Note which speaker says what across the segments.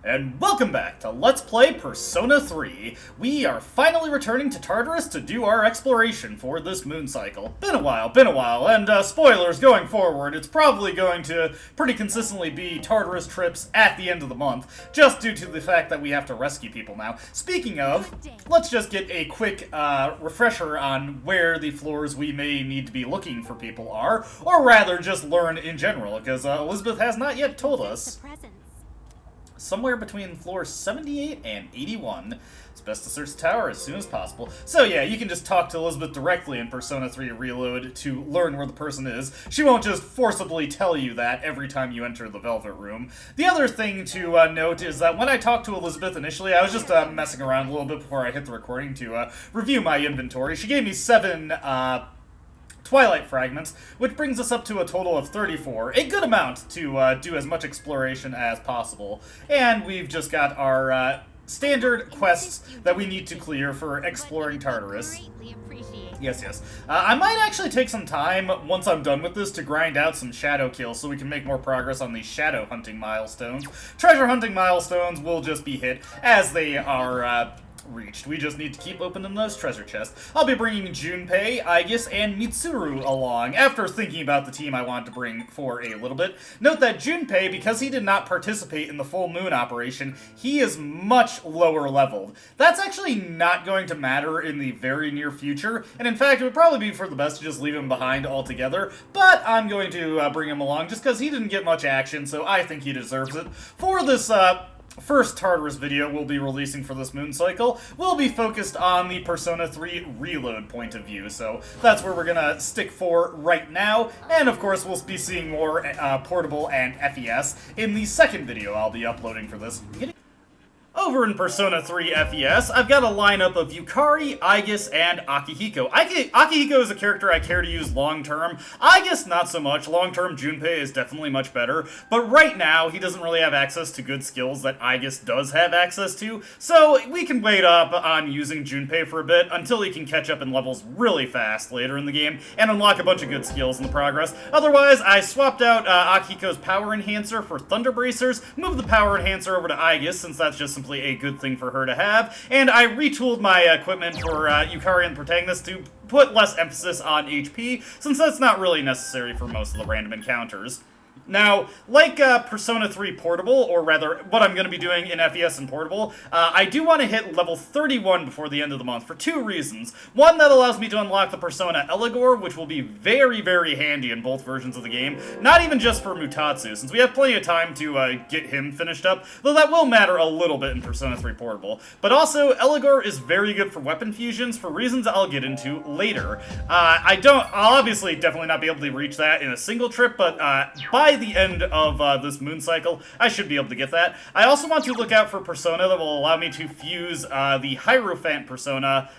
Speaker 1: And welcome back to Let's Play Persona 3. We are finally returning to Tartarus to do our exploration for this moon cycle. Been a while, and spoilers going forward, it's probably going to pretty consistently be Tartarus trips at the end of the month, just due to the fact that we have to rescue people now. Speaking of, let's just get a quick refresher on where the floors we may need to be looking for people are, or rather just learn in general, because Elizabeth has not yet told us. Somewhere between floors 78 and 81. It's best to search the tower as soon as possible. So yeah, you can just talk to Elizabeth directly in Persona 3 Reload to learn where the person is. She won't just forcibly tell you that every time you enter the Velvet Room. The other thing to note is that when I talked to Elizabeth initially, I was just messing around a little bit before I hit the recording to review my inventory. She gave me 7 Twilight Fragments, which brings us up to a total of 34. A good amount to do as much exploration as possible. And we've just got our standard quests that we need to clear for exploring Tartarus. Yes. I might actually take some time, once I'm done with this, to grind out some shadow kills so we can make more progress on these shadow hunting milestones. Treasure hunting milestones will just be hit as they are reached. We just need to keep opening those treasure chests. I'll be bringing Junpei, Aigis, and Mitsuru along, after thinking about the team I want to bring for a little bit. Note that Junpei, because he did not participate in the full moon operation, he is much lower leveled. That's actually not going to matter in the very near future, and in fact, it would probably be for the best to just leave him behind altogether, but I'm going to bring him along just because he didn't get much action, so I think he deserves it. For this, first Tartarus video we'll be releasing for this moon cycle will be focused on the Persona 3 Reload point of view, so that's where we're gonna stick for right now, and of course we'll be seeing more Portable and FES in the second video I'll be uploading for this. Over in Persona 3 FES, I've got a lineup of Yukari, Aigis, and Akihiko. Akihiko is a character I care to use long-term. Aigis, not so much. Long-term, Junpei is definitely much better. But right now, he doesn't really have access to good skills that Aigis does have access to, so we can wait up on using Junpei for a bit until he can catch up in levels really fast later in the game and unlock a bunch of good skills in the progress. Otherwise, I swapped out Akihiko's Power Enhancer for Thunder Bracers, moved the Power Enhancer over to Aigis, since that's just simply a good thing for her to have, and I retooled my equipment for Yukari and Protagonist to put less emphasis on HP, since that's not really necessary for most of the random encounters. Now, like Persona 3 Portable, or rather, what I'm going to be doing in FES and Portable, I do want to hit level 31 before the end of the month, for 2 reasons. One, that allows me to unlock the Persona Eligor, which will be very, very handy in both versions of the game, not even just for Mutatsu, since we have plenty of time to get him finished up, though that will matter a little bit in Persona 3 Portable. But also, Eligor is very good for weapon fusions, for reasons I'll get into later. I'll obviously definitely not be able to reach that in a single trip, but by the end of this moon cycle, I should be able to get that. I also want to look out for Persona that will allow me to fuse the Hierophant Persona,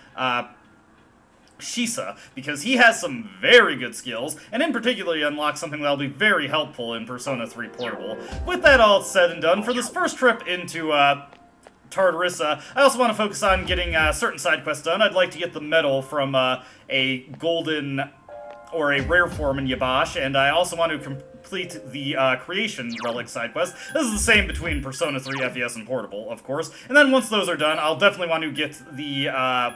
Speaker 1: Shisa, because he has some very good skills, and in particular he unlocks something that'll be very helpful in Persona 3 Portable. With that all said and done, for this first trip into Tartarus, I also want to focus on getting certain side quests done. I'd like to get the medal from a golden or a rare form in Yabash, and I also want to complete the Creation Relic side quest. This is the same between Persona 3 FES and Portable, of course. And then once those are done, I'll definitely want to get the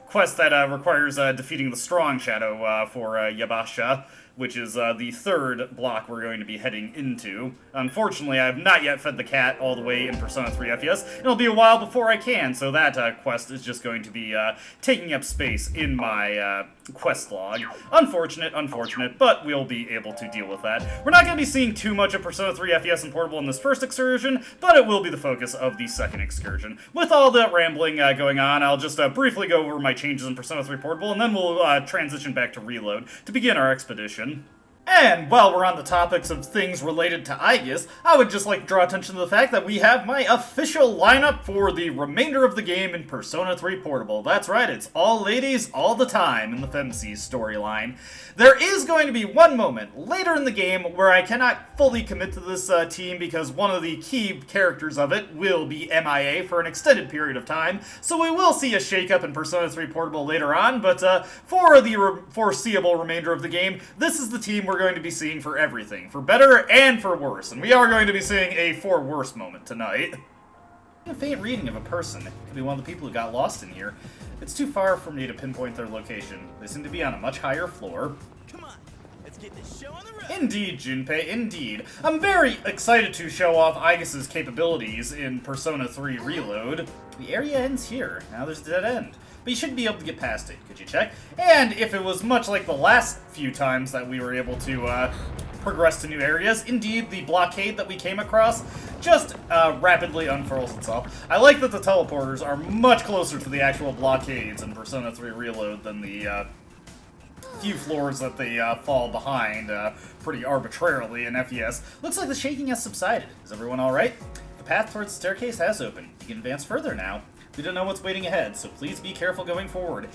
Speaker 1: quest that requires defeating the Strong Shadow for Yabasha, which is the third block we're going to be heading into. Unfortunately, I have not yet fed the cat all the way in Persona 3 FES. It'll be a while before I can, so that quest is just going to be taking up space in my quest log. Unfortunate, but we'll be able to deal with that. We're not going to be seeing too much of Persona 3 FES and Portable in this first excursion, but it will be the focus of the second excursion. With all that rambling going on, I'll just briefly go over my changes in Persona 3 Portable, and then we'll transition back to Reload to begin our expedition. And while we're on the topics of things related to Aigis, I would just like to draw attention to the fact that we have my official lineup for the remainder of the game in Persona 3 Portable. That's right, it's all ladies all the time in the FEMC storyline. There is going to be one moment later in the game where I cannot fully commit to this team because one of the key characters of it will be MIA for an extended period of time, so we will see a shakeup in Persona 3 Portable later on, but for the foreseeable remainder of the game, this is the team we're going to be seeing for everything, for better and for worse, and we are going to be seeing a for worse moment tonight. A faint reading of a person. It could be one of the people who got lost in here. It's too far for me to pinpoint their location. They seem to be on a much higher floor.
Speaker 2: Come on, let's get this show on the road.
Speaker 1: Indeed, Junpei, indeed. I'm very excited to show off Aigis' capabilities in Persona 3 Reload. The area ends here. Now there's a dead end. But you should be able to get past it. Could you check? And if it was much like the last few times that we were able to progress to new areas, indeed, the blockade that we came across just rapidly unfurls itself. I like that the teleporters are much closer to the actual blockades in Persona 3 Reload than the few floors that they fall behind pretty arbitrarily in FES. Looks like the shaking has subsided. Is everyone alright? The path towards the staircase has opened. You can advance further now. We don't know what's waiting ahead, so please be careful going forward.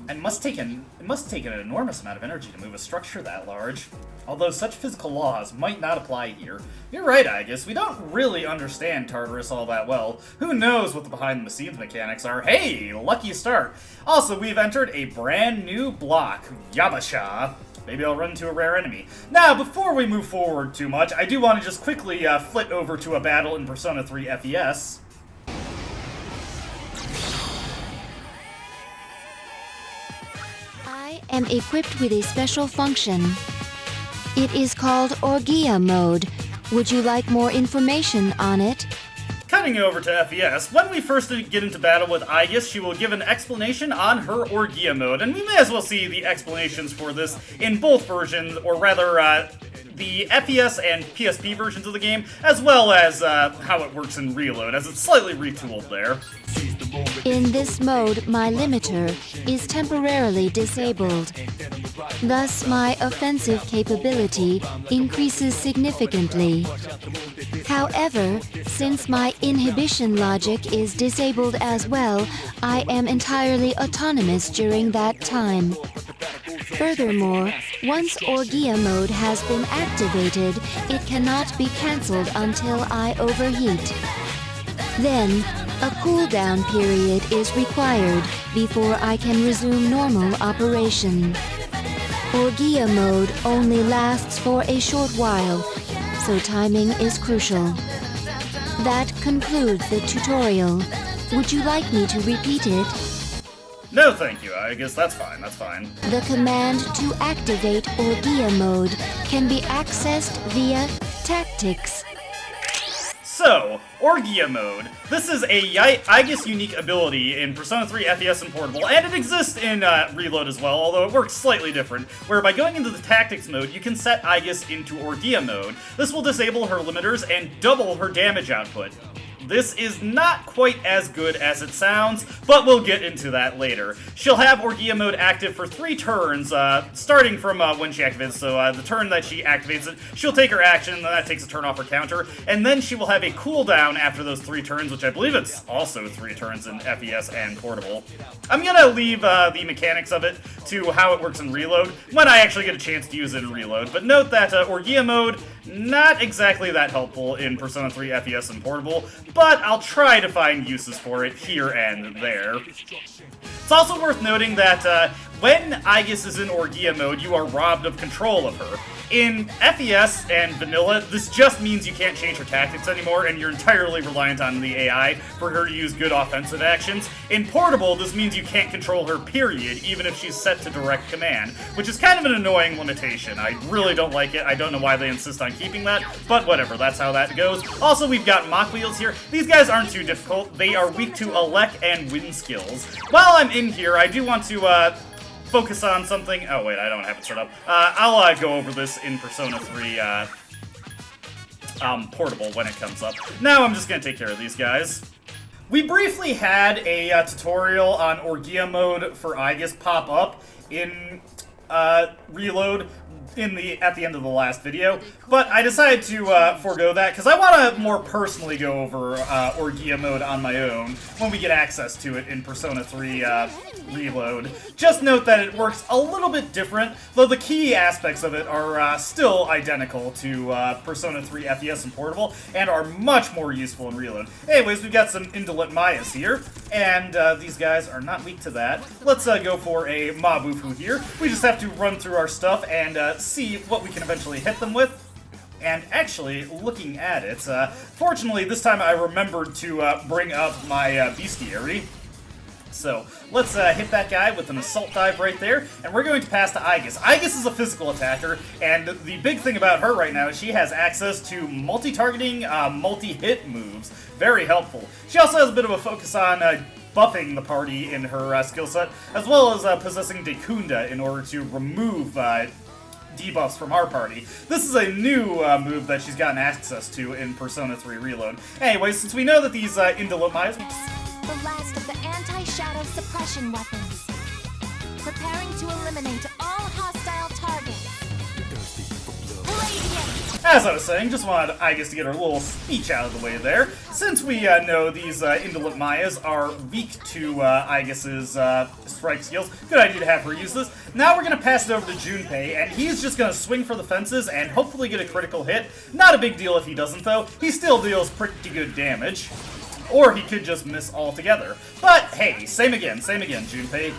Speaker 1: It must take an enormous amount of energy to move a structure that large. Although such physical laws might not apply here. You're right, Aigis. We don't really understand Tartarus all that well. Who knows what the behind-the-scenes mechanics are? Hey, lucky start. Also, we've entered a brand new block, Yabasha. Maybe I'll run into a rare enemy. Now, before we move forward too much, I do want to just quickly flit over to a battle in Persona 3 FES.
Speaker 3: I am equipped with a special function. It is called Orgia mode. Would you like more information on it?
Speaker 1: Cutting over to FES, when we first get into battle with Aigis, she will give an explanation on her Orgia mode, and we may as well see the explanations for this in both versions, or rather, the FES and PSP versions of the game, as well as how it works in Reload, as it's slightly retooled there.
Speaker 3: In this mode, my limiter is temporarily disabled. Thus, my offensive capability increases significantly. However, since my inhibition logic is disabled as well, I am entirely autonomous during that time. Furthermore, once Orgia mode has been activated, it cannot be cancelled until I overheat. Then, a cooldown period is required before I can resume normal operation. Orgia mode only lasts for a short while, so timing is crucial. That concludes the tutorial. Would you like me to repeat it?
Speaker 1: No, thank you. I guess that's fine. That's fine.
Speaker 3: The command to activate Orgia mode can be accessed via Tactics.
Speaker 1: So, Orgia mode. This is a Aigis unique ability in Persona 3 FES and Portable, and it exists in Reload as well, although it works slightly different, where by going into the Tactics mode, you can set Aigis into Orgia mode. This will disable her limiters and double her damage output. This is not quite as good as it sounds, but we'll get into that later. She'll have Orgia mode active for 3 turns, starting from when she activates. So the turn that she activates it, she'll take her action, and then that takes a turn off her counter, and then she will have a cooldown after those 3 turns, which I believe it's also 3 turns in FES and Portable. I'm gonna leave the mechanics of it to how it works in Reload when I actually get a chance to use it in Reload, but note that Orgia mode, not exactly that helpful in Persona 3 FES and Portable, but I'll try to find uses for it here and there. It's also worth noting that when Aigis is in Orgia mode, you are robbed of control of her. In FES and Vanilla, this just means you can't change her tactics anymore, and you're entirely reliant on the AI for her to use good offensive actions. In Portable, this means you can't control her, period, even if she's set to direct command, which is kind of an annoying limitation. I really don't like it. I don't know why they insist on keeping that, but whatever, that's how that goes. Also, we've got Mach Wheels here. These guys aren't too difficult. They are weak to Elec and Wind skills. While I'm in here, I do want to, focus on something. Oh, wait, I don't have it set up. I'll go over this in Persona 3 Portable when it comes up. Now I'm just going to take care of these guys. We briefly had a tutorial on Orgia mode for Aigis pop up in Reload at the end of the last video, but I decided to forego that because I want to more personally go over Orgia mode on my own when we get access to it in Persona 3 Reload. Just note that it works a little bit different, though the key aspects of it are still identical to Persona 3 FES and Portable, and are much more useful in Reload. Anyways, we've got some Indolent Mayas here, and these guys are not weak to that. Let's go for a Mabufu here. We just have to run through our stuff and see what we can eventually hit them with. And actually, looking at it, fortunately this time I remembered to bring up my bestiary. So, let's hit that guy with an assault dive right there, and we're going to pass to Aigis. Aigis is a physical attacker, and the big thing about her right now is she has access to multi-targeting, multi-hit moves. Very helpful. She also has a bit of a focus on buffing the party in her skill set, as well as possessing Dekunda in order to remove debuffs from our party. This is a new move that she's gotten access to in Persona 3 Reload. Anyway, since we know that these indolent Mayas...
Speaker 4: The last of the anti-shadow suppression weapons. Preparing to eliminate all hostile targets. Radiant!
Speaker 1: As I was saying, just wanted Aigis to get her little speech out of the way there. Since we know these indolent Mayas are weak to Aigis' strike skills, good idea to have her use this. Now we're going to pass it over to Junpei, and he's just going to swing for the fences and hopefully get a critical hit. Not a big deal if he doesn't, though. He still deals pretty good damage. Or he could just miss altogether. But hey, same again, Junpei.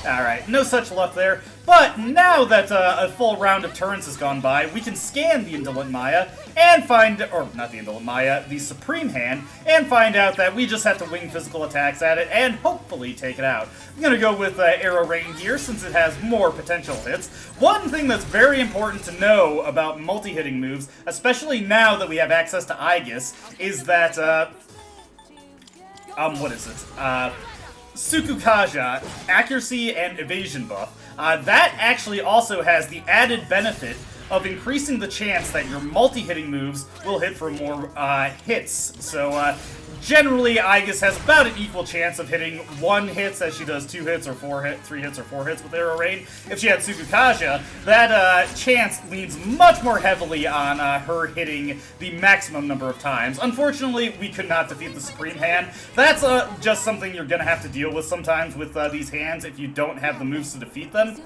Speaker 1: Alright, no such luck there. But now that a full round of turns has gone by, we can scan the Indolent Maya and find, or not the Indolent Maya, the Supreme Hand, and find out that we just have to wing physical attacks at it and hopefully take it out. I'm gonna go with Arrow Rain here since it has more potential hits. One thing that's very important to know about multi-hitting moves, especially now that we have access to Aigis, is that, what is it? Sukukaja, accuracy and evasion buff. That actually also has the added benefit of increasing the chance that your multi-hitting moves will hit for more hits. So generally, Aigis has about an equal chance of hitting 1 hit as she does 2 hits or 3 hits or 4 hits with Arrow Rain. If she had Sukukaja, that chance leans much more heavily on her hitting the maximum number of times. Unfortunately, we could not defeat the Supreme Hand. That's just something you're going to have to deal with sometimes with these hands if you don't have the moves to defeat them.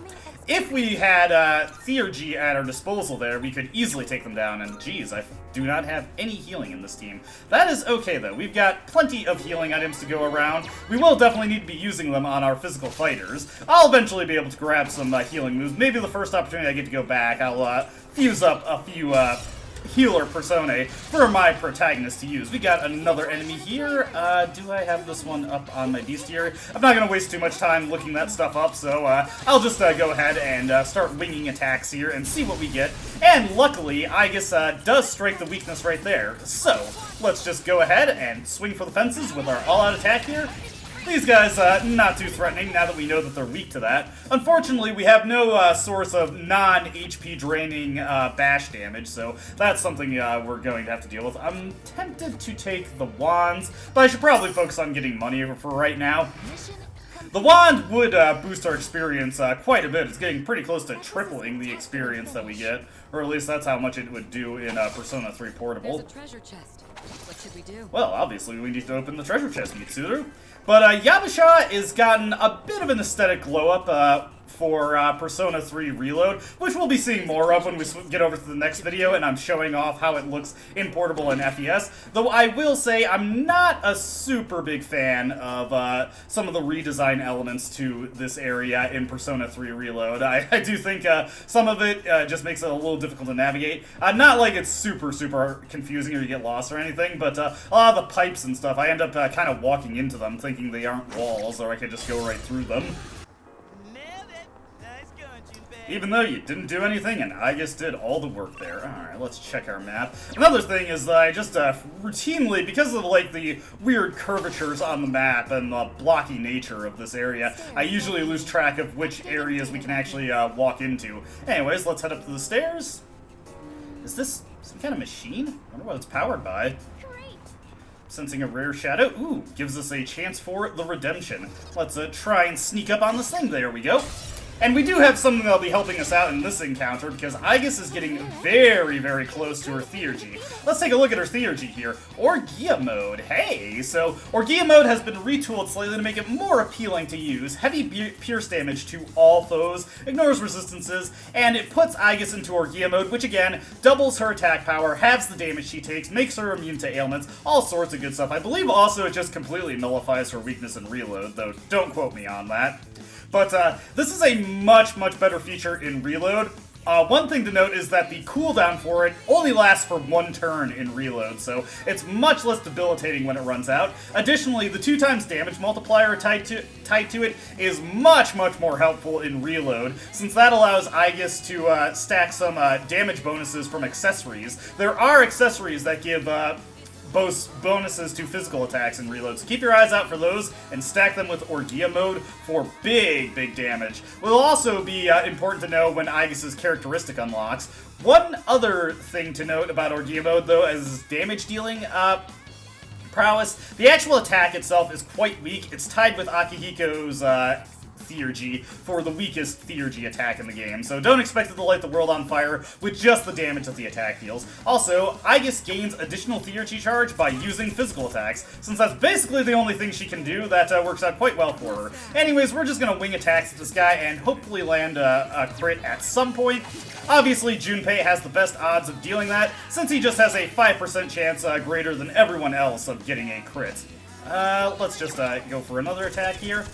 Speaker 1: If we had Theurgy at our disposal there, we could easily take them down, and geez, I do not have any healing in this team. That is okay, though. We've got plenty of healing items to go around. We will definitely need to be using them on our physical fighters. I'll eventually be able to grab some healing moves. Maybe the first opportunity I get to go back, I'll fuse up a few healer personae for my protagonist to use. We got another enemy here. Do I have this one up on my bestiary? I'm not going to waste too much time looking that stuff up, so I'll just go ahead and start winging attacks here and see what we get. And luckily, Aigis does strike the weakness right there. So, let's just go ahead and swing for the fences with our all-out attack here. These guys, not too threatening now that we know that they're weak to that. Unfortunately, we have no source of non-HP draining bash damage, so that's something we're going to have to deal with. I'm tempted to take the wands, but I should probably focus on getting money for right now. The wand would boost our experience quite a bit. It's getting pretty close to tripling the experience that we get, or at least that's how much it would do in Persona 3 Portable.
Speaker 5: There's a treasure chest. What should we do?
Speaker 1: Well, obviously we need to open the treasure chest, Mitsuru. But Yabasha has gotten a bit of an aesthetic glow-up for Persona 3 Reload, which we'll be seeing more of when we get over to the next video, and I'm showing off how it looks in Portable and FES. Though I will say I'm not a super big fan of some of the redesign elements to this area in Persona 3 Reload. I do think some of it just makes it a little difficult to navigate. Not like it's super confusing or you get lost or anything, but a lot of the pipes and stuff, I end up kind of walking into them thinking they aren't walls, or I could just go right through them. Even though you didn't do anything, and Aigis did all the work there. Alright, let's check our map. Another thing is that I just routinely, because of like the weird curvatures on the map and the blocky nature of this area, I usually lose track of which areas we can actually walk into. Anyways, let's head up to the stairs. Is this some kind of machine? I wonder what it's powered by. Sensing a rare shadow. Ooh, gives us a chance for the redemption. Let's try and sneak up on this thing. There we go. And we do have something that'll be helping us out in this encounter, because Aigis is getting very close to her Theurgy. Let's take a look at her Theurgy here. Orgia mode. Hey! So, Orgia mode has been retooled slightly to make it more appealing to use. Heavy pierce damage to all foes, ignores resistances, and it puts Aigis into Orgia mode, which again, doubles her attack power, halves the damage she takes, makes her immune to ailments, all sorts of good stuff. I believe also it just completely nullifies her weakness in Reload, though don't quote me on that. But this is a much better feature in Reload. One thing to note is that the cooldown for it only lasts for 1 turn in reload, so it's much less debilitating when it runs out. Additionally, the 2x damage multiplier tied to it is much more helpful in reload, since that allows Aigis to stack some damage bonuses from accessories. There are accessories that give bonuses to physical attacks in reload, so keep your eyes out for those and stack them with Orgia mode for big damage. Will also be important to know when Aigis' characteristic unlocks. One other thing to note about Orgia mode, though, as damage dealing prowess, the actual attack itself is quite weak. It's tied with Akihiko's Theurgy for the weakest Theurgy attack in the game, so don't expect it to light the world on fire with just the damage that the attack deals. Also, Aigis gains additional Theurgy charge by using physical attacks, since that's basically the only thing she can do that works out quite well for her. Anyways, we're just gonna wing attacks at this guy and hopefully land a crit at some point. Obviously, Junpei has the best odds of dealing that, since he just has a 5% chance greater than everyone else of getting a crit. Let's just go for another attack here.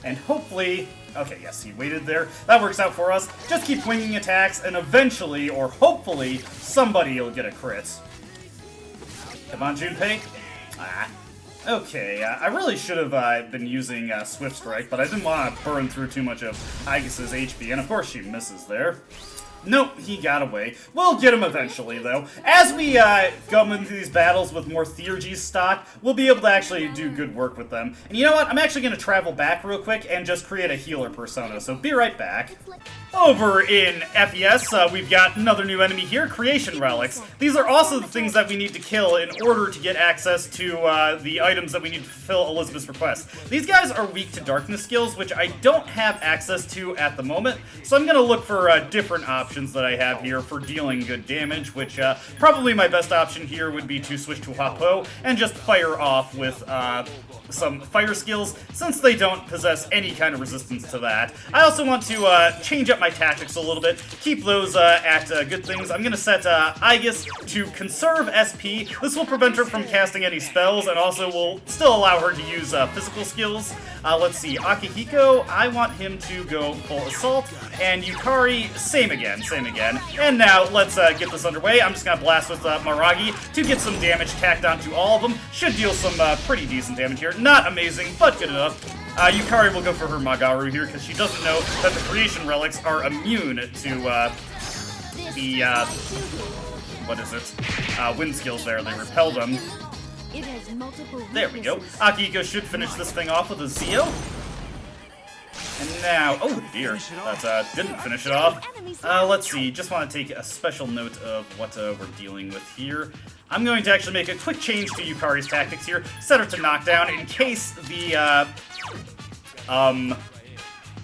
Speaker 1: And hopefully... Okay, yes, he waited there. That works out for us. Just keep winging attacks, and eventually, or hopefully, somebody will get a crit. Come on, Junpei. Okay, I really should have been using Swift Strike, but I didn't want to burn through too much of Aigis' HP, and of course she misses there. Nope, he got away. We'll get him eventually, though. As we go into these battles with more Theurgies stocked, we'll be able to actually do good work with them. And you know what? I'm actually going to travel back real quick and just create a healer persona, so be right back. Over in FES, we've got another new enemy here, Creation Relics. These are also the things that we need to kill in order to get access to the items that we need to fulfill Elizabeth's request. These guys are weak to darkness skills, which I don't have access to at the moment, so I'm going to look for different options that I have here for dealing good damage, which probably my best option here would be to switch to Hapo and just fire off with some fire skills, since they don't possess any kind of resistance to that. I also want to change up my tactics a little bit, keep those at good things. I'm going to set Aigis to conserve SP. This will prevent her from casting any spells, and also will still allow her to use physical skills. Let's see, Akihiko, I want him to go full assault, and Yukari, same again. And now, let's get this underway. I'm just going to blast with Maragi to get some damage tacked onto all of them. Should deal some pretty decent damage here. Not amazing, but good enough. Yukari will go for her Magaru here, because she doesn't know that the Creation Relics are immune to the, what is it? Wind skills there. They repel them. There we go. Akihiko should finish this thing off with a Zeo. And now, oh dear, that didn't finish it off. Let's see, just want to take a special note of what we're dealing with here. I'm going to actually make a quick change to Yukari's tactics here, set her to knockdown in case the,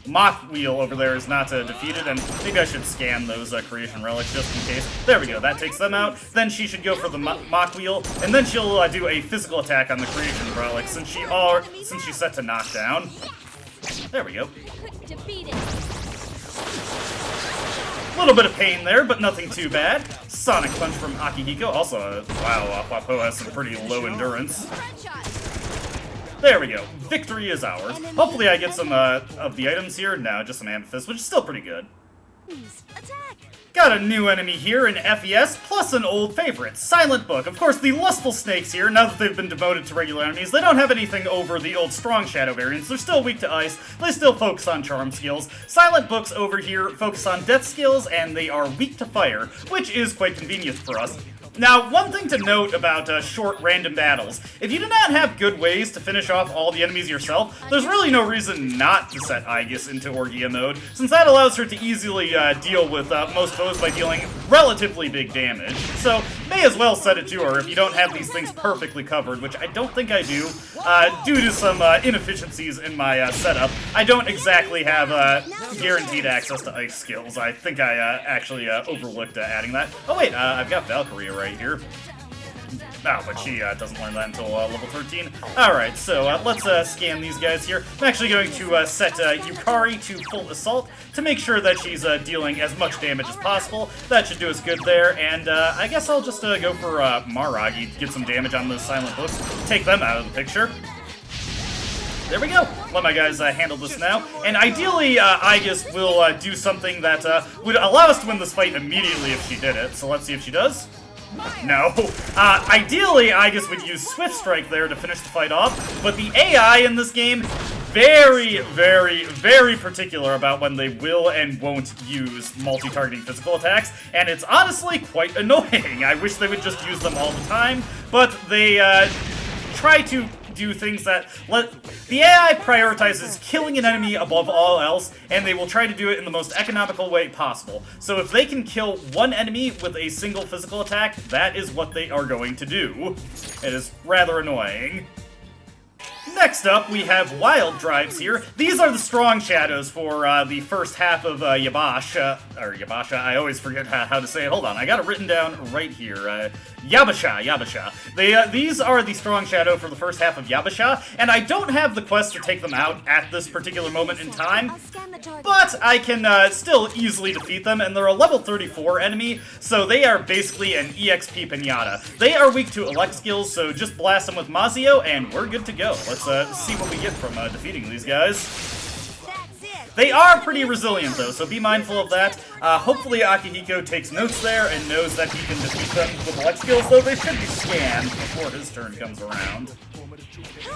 Speaker 1: Mock Wheel over there is not defeated, and maybe I should scan those Creation Relics just in case. There we go, that takes them out. Then she should go for the Mock Wheel, and then she'll do a physical attack on the Creation Relics since she's set to knockdown. There we go. A little bit of pain there, but nothing too bad. Sonic Punch from Akihiko. Also, wow, Wapo has some pretty low endurance. There we go. Victory is ours. Hopefully I get some of the items here. No, just some amethyst, which is still pretty good. Got a new enemy here in FES, plus an old favorite, Silent Book. Of course, the lustful snakes here, now that they've been devoted to regular enemies, they don't have anything over the old strong shadow variants. They're still weak to ice. They still focus on charm skills. Silent Books over here focus on death skills, and they are weak to fire, which is quite convenient for us. Now, one thing to note about short random battles, if you do not have good ways to finish off all the enemies yourself, there's really no reason not to set Aigis into Orgia mode, since that allows her to easily deal with most foes by dealing relatively big damage. So, may as well set it to her if you don't have these things perfectly covered, which I don't think I do, due to some inefficiencies in my setup. I don't exactly have guaranteed access to ice skills. I think I actually overlooked adding that. Oh wait, I've got Valkyrie right here. Oh, but she doesn't learn that until level 13. Alright, so let's scan these guys here. I'm actually going to set Yukari to full assault to make sure that she's dealing as much damage as possible. That should do us good there, and I guess I'll just go for Maragi, get some damage on those Silent Books, take them out of the picture. There we go. Let my guys handle this now. And ideally, Aigis will do something that would allow us to win this fight immediately if she did it. So let's see if she does. No. Ideally, Aigis would use Swift Strike there to finish the fight off, but the AI in this game, very, very, very particular about when they will and won't use multi-targeting physical attacks, and it's honestly quite annoying. I wish they would just use them all the time, but they try to do things that the AI prioritizes killing an enemy above all else, and they will try to do it in the most economical way possible. So if they can kill one enemy with a single physical attack, that is what they are going to do. It is rather annoying. Next up, we have Wild Drives here. These are the strong shadows for the first half of Yabasha. I always forget how to say it. Hold on, I got it written down right here. Yabasha. These are the strong shadow for the first half of Yabasha, and I don't have the quest to take them out at this particular moment in time, but I can still easily defeat them, and they're a level 34 enemy, so they are basically an EXP pinata. They are weak to elect skills, so just blast them with Mazio, and we're good to go. Let's see what we get from defeating these guys. They are pretty resilient, though, so be mindful of that. Hopefully Akihiko takes notes there and knows that he can defeat them with elect skills, though they should be scanned before his turn comes around.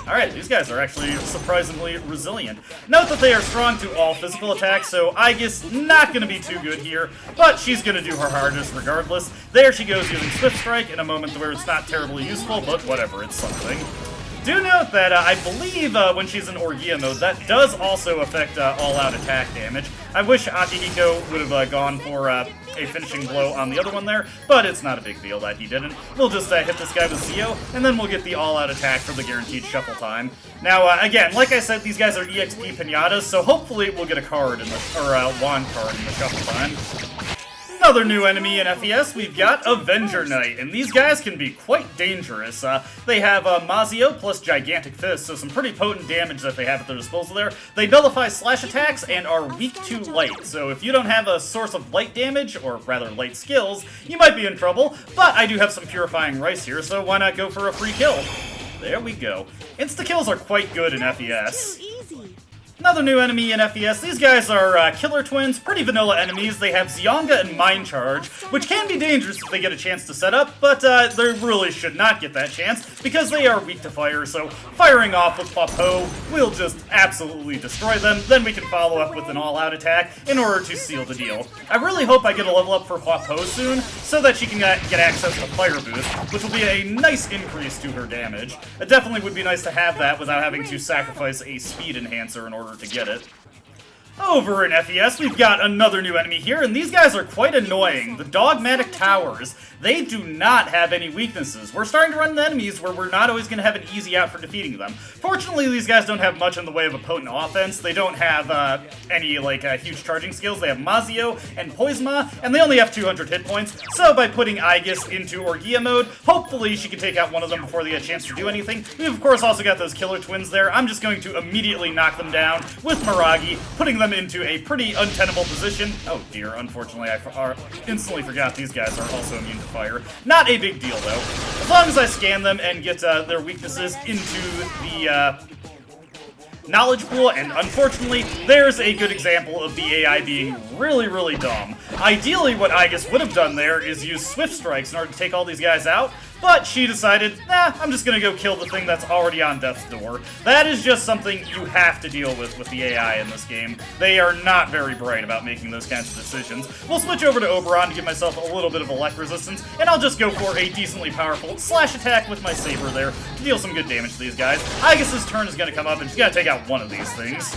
Speaker 1: Alright, these guys are actually surprisingly resilient. Note that they are strong to all physical attacks, so Aigis not going to be too good here, but she's going to do her hardest regardless. There she goes using Swift Strike in a moment where it's not terribly useful, but whatever, it's something. Do note that I believe when she's in Orgia mode, that does also affect all-out attack damage. I wish Akihiko would have gone for a finishing blow on the other one there, but it's not a big deal that he didn't. We'll just hit this guy with Zio, and then we'll get the all-out attack for the guaranteed shuffle time. Now, again, like I said, these guys are EXP pinatas, so hopefully we'll get a card in the, or a wand card in the shuffle time. Another new enemy in FES, we've got Avenger Knight, and these guys can be quite dangerous. They have Mazio plus Gigantic Fist, so some pretty potent damage that they have at their disposal there. They nullify slash attacks and are weak to light, so if you don't have a source of light damage, or rather light skills, you might be in trouble, but I do have some Purifying Rice here, so why not go for a free kill? There we go. Insta-kills are quite good in FES. Another new enemy in FES. These guys are killer twins, pretty vanilla enemies. They have Zionga and Mind Charge, which can be dangerous if they get a chance to set up, but they really should not get that chance because they are weak to fire, so firing off with Popo will just absolutely destroy them. Then we can follow up with an all-out attack in order to seal the deal. I really hope I get a level up for Popo soon so that she can get access to Fire Boost, which will be a nice increase to her damage. It definitely would be nice to have that without having to sacrifice a speed enhancer in order to get it. Over in FES, we've got another new enemy here, and these guys are quite annoying. The Dogmatic Towers. They do not have any weaknesses. We're starting to run into enemies where we're not always going to have an easy out for defeating them. Fortunately, these guys don't have much in the way of a potent offense. They don't have any, huge charging skills. They have Mazio and Poisma, and they only have 200 hit points. So by putting Aigis into Orgia mode, hopefully she can take out one of them before they get a chance to do anything. We've, of course, also got those killer twins there. I'm just going to immediately knock them down with Miragi, putting them into a pretty untenable position. Oh dear, unfortunately I instantly forgot these guys are also immune to fire. Not a big deal though. As long as I scan them and get their weaknesses into the knowledge pool, and unfortunately, there's a good example of the AI being really, really dumb. Ideally, what Aigis would have done there is use Swift Strikes in order to take all these guys out, but she decided, nah, I'm just gonna go kill the thing that's already on death's door. That is just something you have to deal with the AI in this game. They are not very bright about making those kinds of decisions. We'll switch over to Oberon to give myself a little bit of elect resistance, and I'll just go for a decently powerful slash attack with my saber there to deal some good damage to these guys. Aigis' turn is gonna come up, and she's gotta take out one of these things.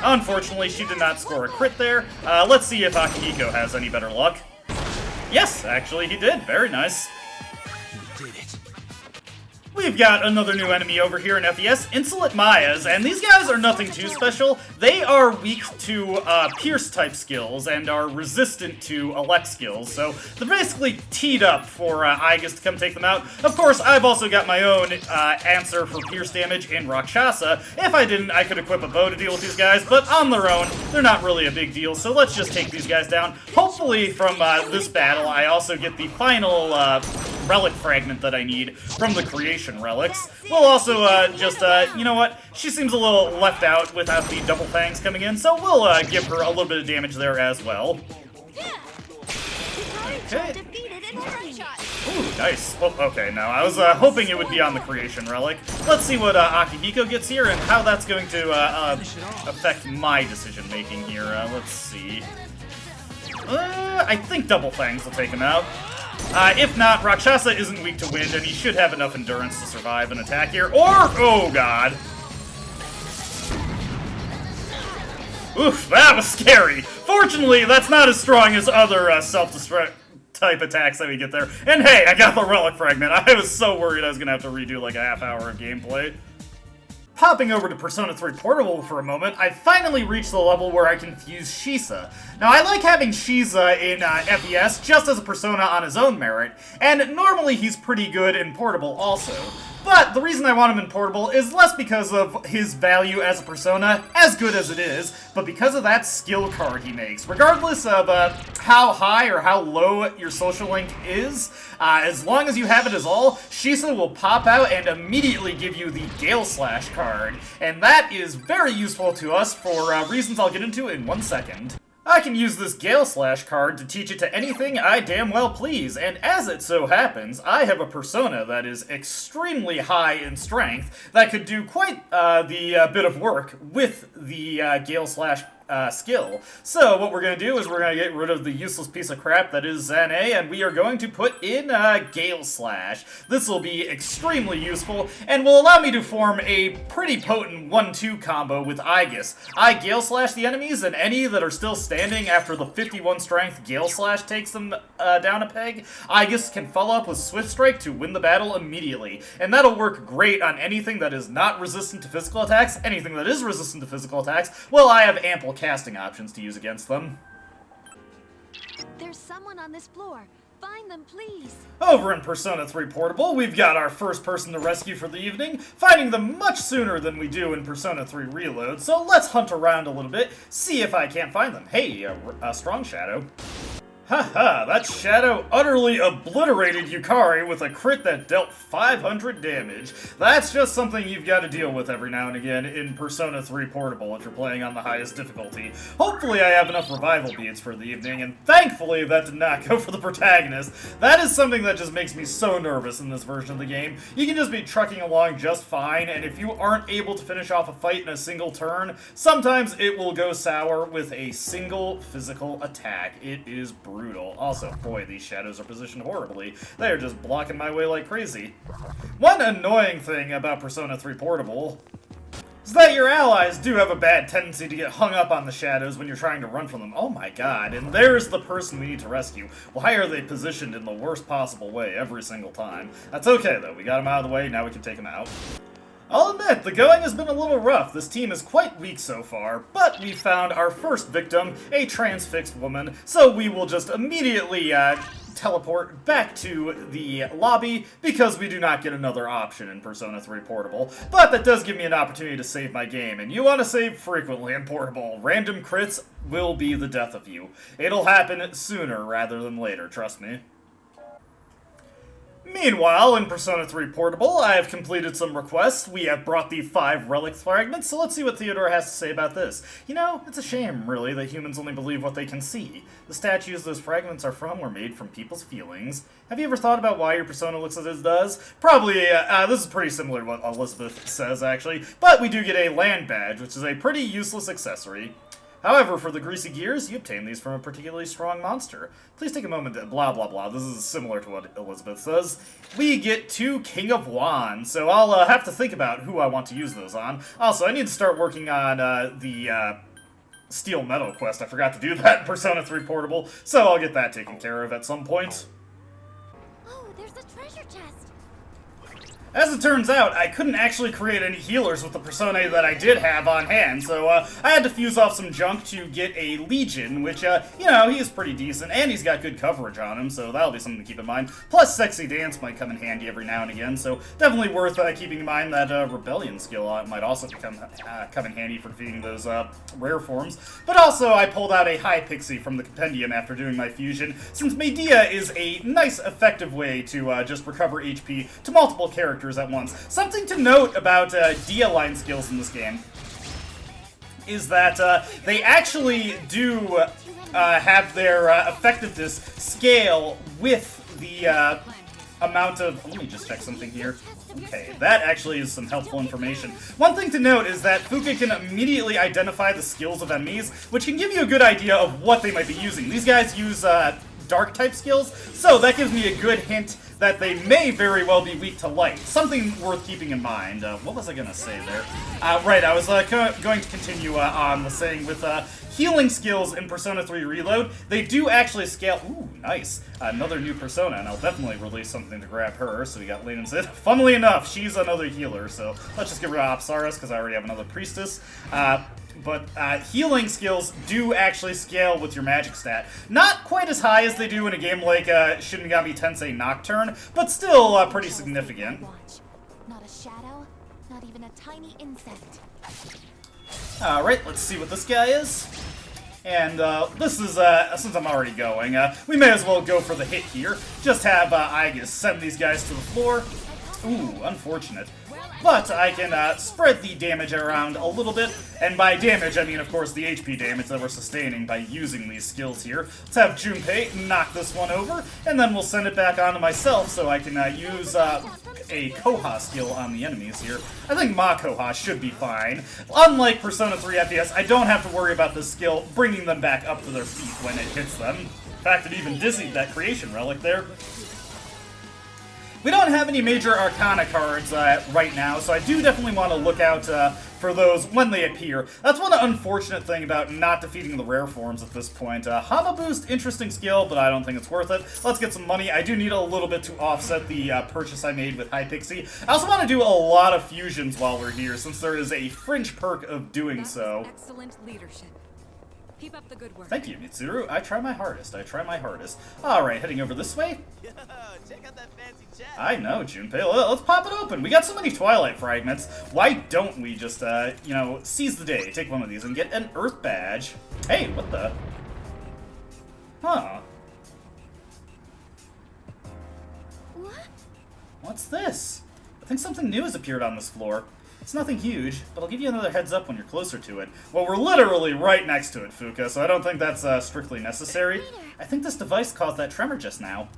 Speaker 1: Unfortunately, she did not score a crit there. Let's see if Akihiko has any better luck. Yes, actually he did. Very nice. We've got another new enemy over here in FES, Insolent Mayas, and these guys are nothing too special. They are weak to Pierce-type skills and are resistant to elect skills, so they're basically teed up for Aigis to come take them out. Of course, I've also got my own answer for Pierce damage in Rakshasa. If I didn't, I could equip a bow to deal with these guys, but on their own, they're not really a big deal, so let's just take these guys down. Hopefully, from this battle, I also get the final relic fragment that I need from the creation relics. We'll also you know what? She seems a little left out without the double fangs coming in, so we'll give her a little bit of damage there as well. Okay. Ooh, nice. Oh, okay, now I was hoping it would be on the creation relic. Let's see what Akihiko gets here and how that's going to affect my decision-making here. Let's see. I think Double Fangs will take him out. If not, Rakshasa isn't weak to wind, and he should have enough endurance to survive an attack here. Or, oh god. Oof, that was scary. Fortunately, that's not as strong as other self-destruct type attacks that we get there. And hey, I got the relic fragment. I was so worried I was gonna have to redo like a half hour of gameplay. Popping over to Persona 3 Portable for a moment, I finally reached the level where I can fuse Shisa. Now, I like having Shisa in FES just as a Persona on his own merit, and normally he's pretty good in Portable also. But the reason I want him in Portable is less because of his value as a Persona, as good as it is, but because of that skill card he makes. Regardless of how high or how low your social link is, as long as you have it as all, Shisa will pop out and immediately give you the Gale Slash card. And that is very useful to us for reasons I'll get into in 1 second. I can use this Gale Slash card to teach it to anything I damn well please, and as it so happens, I have a Persona that is extremely high in strength that could do quite the bit of work with the Gale Slash skill. So what we're going to do is we're going to get rid of the useless piece of crap that is Zane, and we are going to put in Gale Slash. This will be extremely useful, and will allow me to form a pretty potent 1-2 combo with Aigis. I Gale Slash the enemies, and any that are still standing after the 51 strength Gale Slash takes them down a peg, Aigis can follow up with Swift Strike to win the battle immediately. And that'll work great on anything that is not resistant to physical attacks. Anything that is resistant to physical attacks, well, I have ample casting options to use against them.
Speaker 4: There's someone on this floor. Find them, please.
Speaker 1: Over in Persona 3 Portable, we've got our first person to rescue for the evening, finding them much sooner than we do in Persona 3 Reload, so let's hunt around a little bit, see if I can't find them. Hey, a strong shadow. Haha, that shadow utterly obliterated Yukari with a crit that dealt 500 damage. That's just something you've got to deal with every now and again in Persona 3 Portable if you're playing on the highest difficulty. Hopefully I have enough revival beads for the evening, and thankfully that did not go for the protagonist. That is something that just makes me so nervous in this version of the game. You can just be trucking along just fine, and if you aren't able to finish off a fight in a single turn, sometimes it will go sour with a single physical attack. It is brutal. Also, boy, these shadows are positioned horribly. They are just blocking my way like crazy. One annoying thing about Persona 3 Portable is that your allies do have a bad tendency to get hung up on the shadows when you're trying to run from them. Oh my god, and there's the person we need to rescue. Why are they positioned in the worst possible way every single time? That's okay though, we got them out of the way, now we can take them out. I'll admit, the going has been a little rough. This team is quite weak so far, but we found our first victim, a transfixed woman, so we will just immediately teleport back to the lobby because we do not get another option in Persona 3 Portable. But that does give me an opportunity to save my game, and you want to save frequently in Portable. Random crits will be the death of you. It'll happen sooner rather than later, trust me. Meanwhile, in Persona 3 Portable, I have completed some requests. We have brought the 5 relic fragments, so let's see what Theodore has to say about this. You know, it's a shame, really, that humans only believe what they can see. The statues those fragments are from were made from people's feelings. Have you ever thought about why your persona looks as it does? Probably, this is pretty similar to what Elizabeth says, actually, but we do get a land badge, which is a pretty useless accessory. However, for the greasy gears, you obtain these from a particularly strong monster. Please take a moment to blah blah blah. This is similar to what Elizabeth says. We get 2 King of Wands, so I'll have to think about who I want to use those on. Also, I need to start working on the Steel Metal quest. I forgot to do that in Persona 3 Portable, so I'll get that taken care of at some point.
Speaker 4: Oh, there's a treasure chest.
Speaker 1: As it turns out, I couldn't actually create any healers with the personae that I did have on hand, so I had to fuse off some junk to get a Legion, which, you know, he is pretty decent, and he's got good coverage on him, so that'll be something to keep in mind. Plus, Sexy Dance might come in handy every now and again, so definitely worth keeping in mind that Rebellion skill might also come in handy for defeating those rare forms. But also, I pulled out a High Pixie from the Compendium after doing my fusion, since Medea is a nice, effective way to just recover HP to multiple characters at once. Something to note about Dia line skills in this game is that they actually do have their effectiveness scale with the amount of... Let me just check something here. Okay, that actually is some helpful information. One thing to note is that Fuka can immediately identify the skills of enemies, which can give you a good idea of what they might be using. These guys use dark type skills, so that gives me a good hint that they may very well be weak to light. Something worth keeping in mind. What was I gonna say there? Right, I was going to continue on the saying with healing skills in Persona 3 Reload. They do actually scale. Ooh, nice. Another new Persona, and I'll definitely release something to grab her. So we got Lane and Sid. Funnily enough, she's another healer, so let's just get rid of Apsaras because I already have another Priestess. But healing skills do actually scale with your magic stat. Not quite as high as they do in a game like Shin Megami Tensei Nocturne, but still pretty significant.
Speaker 4: Not a shadow, not even a tiny insect.
Speaker 1: Alright, let's see what this guy is. And this is, since I'm already going, we may as well go for the hit here. Just have Aigis send these guys to the floor. Ooh, unfortunate. But I can spread the damage around a little bit, and by damage I mean, of course, the HP damage that we're sustaining by using these skills here. Let's have Junpei knock this one over, and then we'll send it back onto myself so I can use a Koha skill on the enemies here. I think Ma Koha should be fine. Unlike Persona 3 FES, I don't have to worry about this skill bringing them back up to their feet when it hits them. In fact, it even dizzied that creation relic there. We don't have any major Arcana cards right now, so I do definitely want to look out for those when they appear. That's one unfortunate thing about not defeating the rare forms at this point. Hama Boost, interesting skill, but I don't think it's worth it. Let's get some money. I do need a little bit to offset the purchase I made with High Pixie. I also want to do a lot of fusions while we're here, since there is a fringe perk of doing so.
Speaker 5: Excellent leadership. Keep up the good work.
Speaker 1: Thank you, Mitsuru. I try my hardest. I try my hardest. Alright, heading over this way.
Speaker 2: Yo, check out that fancy chat.
Speaker 1: I know, Junpei. Let's pop it open. We got so many Twilight Fragments. Why don't we just, you know, seize the day, take one of these, and get an Earth Badge? Hey, what the? Huh.
Speaker 4: What?
Speaker 1: What's this? I think something new has appeared on this floor. It's nothing huge, but I'll give you another heads up when you're closer to it. Well, we're literally right next to it, Fuka, so I don't think that's strictly necessary. I think this device caused that tremor just now.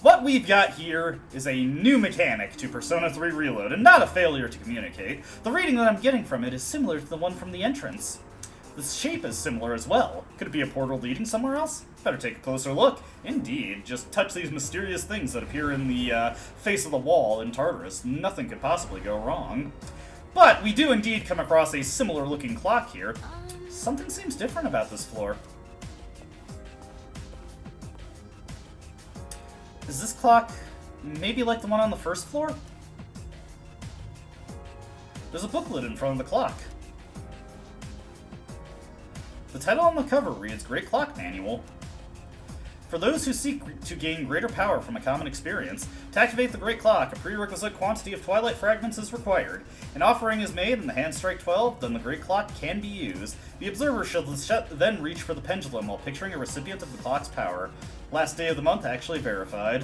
Speaker 1: What we've got here is a new mechanic to Persona 3 Reload, and not a failure to communicate. The reading that I'm getting from it is similar to the one from the entrance. The shape is similar as well. Could it be a portal leading somewhere else? Better take a closer look. Indeed, just touch these mysterious things that appear in the face of the wall in Tartarus. Nothing could possibly go wrong. But we do indeed come across a similar looking clock here. Something seems different about this floor. Is this clock maybe like the one on the first floor? There's a booklet in front of the clock. The title on the cover reads Great Clock Manual. For those who seek to gain greater power from a common experience, to activate the Great Clock, a prerequisite quantity of Twilight Fragments is required. An offering is made and the hand strike 12, then the Great Clock can be used. The observer should then reach for the pendulum while picturing a recipient of the clock's power. Last day of the month actually verified.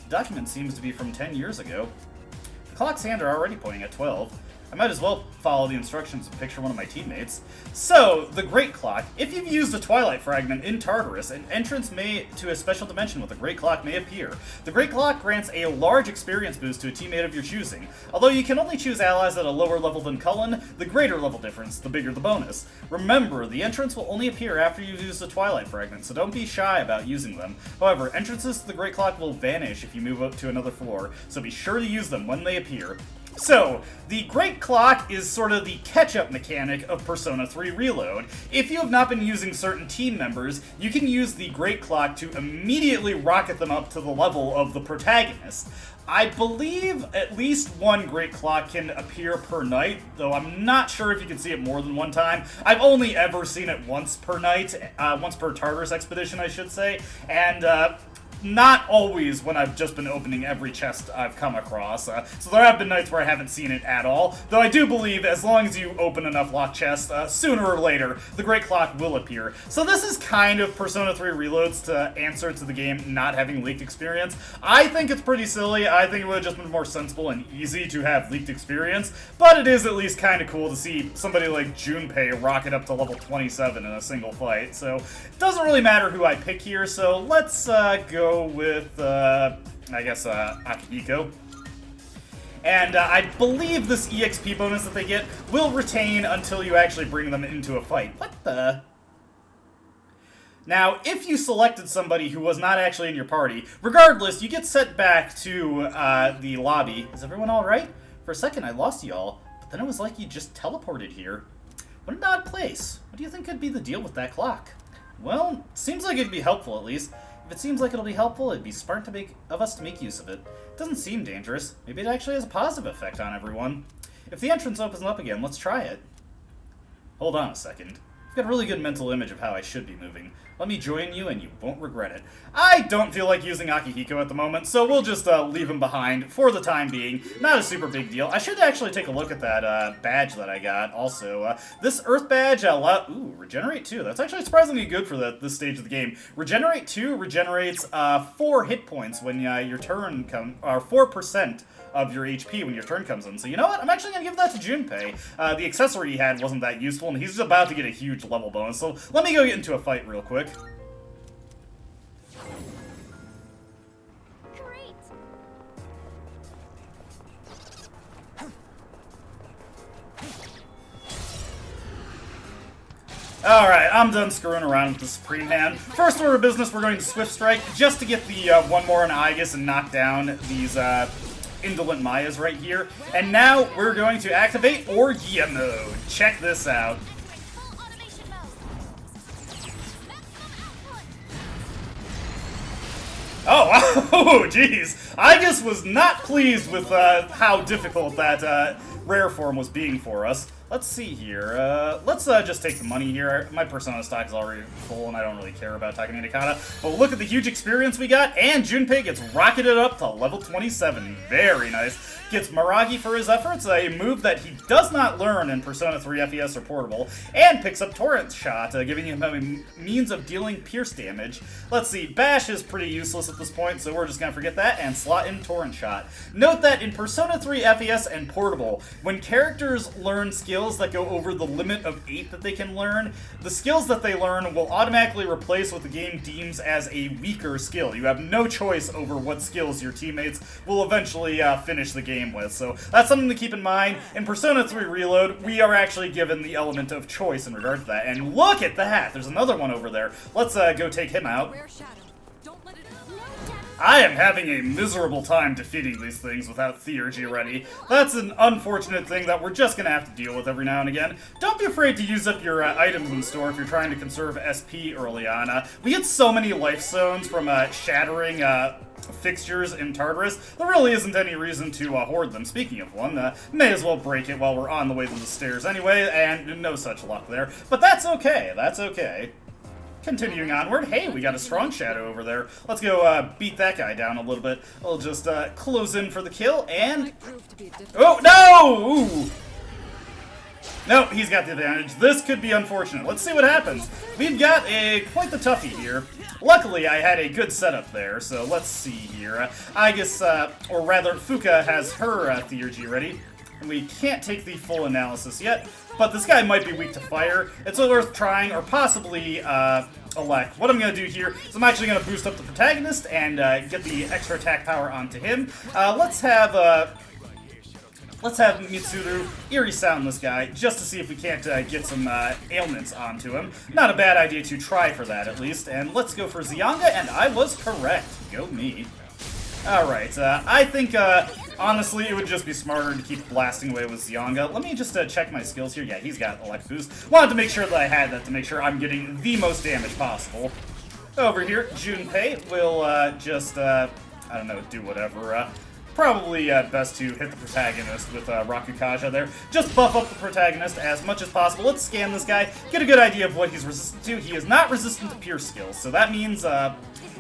Speaker 1: The document seems to be from 10 years ago. The clock's hand are already pointing at 12. I might as well follow the instructions and picture one of my teammates. So, the Great Clock. If you've used a Twilight Fragment in Tartarus, an entrance to a special dimension with a Great Clock may appear. The Great Clock grants a large experience boost to a teammate of your choosing. Although you can only choose allies at a lower level than Cullen, the greater level difference, the bigger the bonus. Remember, the entrance will only appear after you've used a Twilight Fragment, so don't be shy about using them. However, entrances to the Great Clock will vanish if you move up to another floor, so be sure to use them when they appear. So, the Great Clock is sort of the catch-up mechanic of Persona 3 Reload. If you have not been using certain team members, you can use the Great Clock to immediately rocket them up to the level of the protagonist. I believe at least one Great Clock can appear per night, though I'm not sure if you can see it more than one time. I've only ever seen it once per night, once per Tartarus expedition, I should say, and not always when I've just been opening every chest I've come across. So there have been nights where I haven't seen it at all, though I do believe as long as you open enough locked chests, sooner or later, the Great Clock will appear. So this is kind of Persona 3 Reloads to answer to the game not having leaked experience. I think it's pretty silly. I think it would have just been more sensible and easy to have leaked experience, but it is at least kind of cool to see somebody like Junpei rocket up to level 27 in a single fight. So it doesn't really matter who I pick here, so let's go with, I guess, Akihiko. And I believe this EXP bonus that they get will retain until you actually bring them into a fight. What the? Now, if you selected somebody who was not actually in your party, regardless, you get sent back to the lobby. Is everyone alright? For a second, I lost y'all, but then it was like you just teleported here. What an odd place. What do you think could be the deal with that clock? Well, seems like it'd be helpful, at least. If it seems like it'll be helpful, it'd be smart of us to make use of it. It doesn't seem dangerous. Maybe it actually has a positive effect on everyone. If the entrance opens up again, let's try it. Hold on a second. I've got a really good mental image of how I should be moving. Let me join you and you won't regret it. I don't feel like using Akihiko at the moment, so we'll just leave him behind for the time being. Not a super big deal. I should actually take a look at that badge that I got also. This Earth badge, ooh, Regenerate 2. That's actually surprisingly good for this stage of the game. Regenerate 2 regenerates 4 hit points when your turn comes, or 4% of your HP when your turn comes in. So you know what? I'm actually going to give that to Junpei. The accessory he had wasn't that useful, and he's about to get a huge level bonus. So let me go get into a fight real quick.
Speaker 4: Great.
Speaker 1: Alright, I'm done screwing around with the Supreme Hand. First order of business, we're going to Swift Strike just to get the one more on Aigis and knock down these indolent Mayas right here. And now we're going to activate Orgia mode. Check this out.
Speaker 4: Full automation mode. Maximum output.
Speaker 1: Oh, jeez. Aigis was not pleased with how difficult that rare form was being for us. Let's see here. Let's just take the money here. My Persona stock is already full, and I don't really care about Takane Nakata. But look at the huge experience we got, and Junpei gets rocketed up to level 27. Very nice. Gets Miragi for his efforts, a move that he does not learn in Persona 3 FES or Portable, and picks up Torrent Shot, giving him a means of dealing pierce damage. Let's see, Bash is pretty useless at this point, so we're just gonna forget that, and slot in Torrent Shot. Note that in Persona 3 FES and Portable, when characters learn skills that go over the limit of 8 that they can learn, the skills that they learn will automatically replace what the game deems as a weaker skill. You have no choice over what skills your teammates will eventually finish the game with, so that's something to keep in mind. In Persona 3 Reload, we are actually given the element of choice in regard to that, and look at that! There's another one over there. Let's go take him out.
Speaker 5: Rare shadow. Don't let it.
Speaker 1: I am having a miserable time defeating these things without Theurgy ready. That's an unfortunate thing that we're just gonna have to deal with every now and again. Don't be afraid to use up your items in store if you're trying to conserve SP early on. We get so many life zones from shattering fixtures in Tartarus, there really isn't any reason to hoard them. Speaking of one, may as well break it while we're on the way to the stairs anyway, and no such luck there. But that's okay, that's okay. Continuing onward, hey, we got a strong shadow over there. Let's go beat that guy down a little bit. We'll just close in for the kill, and...
Speaker 5: Might prove to be a difficult.
Speaker 1: Oh, no! Ooh. Nope, he's got the advantage. This could be unfortunate. Let's see what happens. We've got quite the toughie here. Luckily, I had a good setup there, so let's see here. Aigis, or rather, Fuka has her Theurgy ready. And we can't take the full analysis yet, but this guy might be weak to fire. It's worth trying, or possibly elect. What I'm going to do here is I'm actually going to boost up the protagonist and get the extra attack power onto him. Let's have Mitsuru eerie sound this guy, just to see if we can't get some ailments onto him. Not a bad idea to try for that, at least. And let's go for Zyanga, and I was correct. Go me. Alright, I think Honestly, it would just be smarter to keep blasting away with Zyonga. Let me just check my skills here. Yeah, he's got Elect Boost. Wanted to make sure that I had that to make sure I'm getting the most damage possible. Over here, Junpei will just, I don't know, do whatever. Probably best to hit the protagonist with Rakukaja there. Just buff up the protagonist as much as possible. Let's scan this guy, get a good idea of what he's resistant to. He is not resistant to Pierce skills, so that means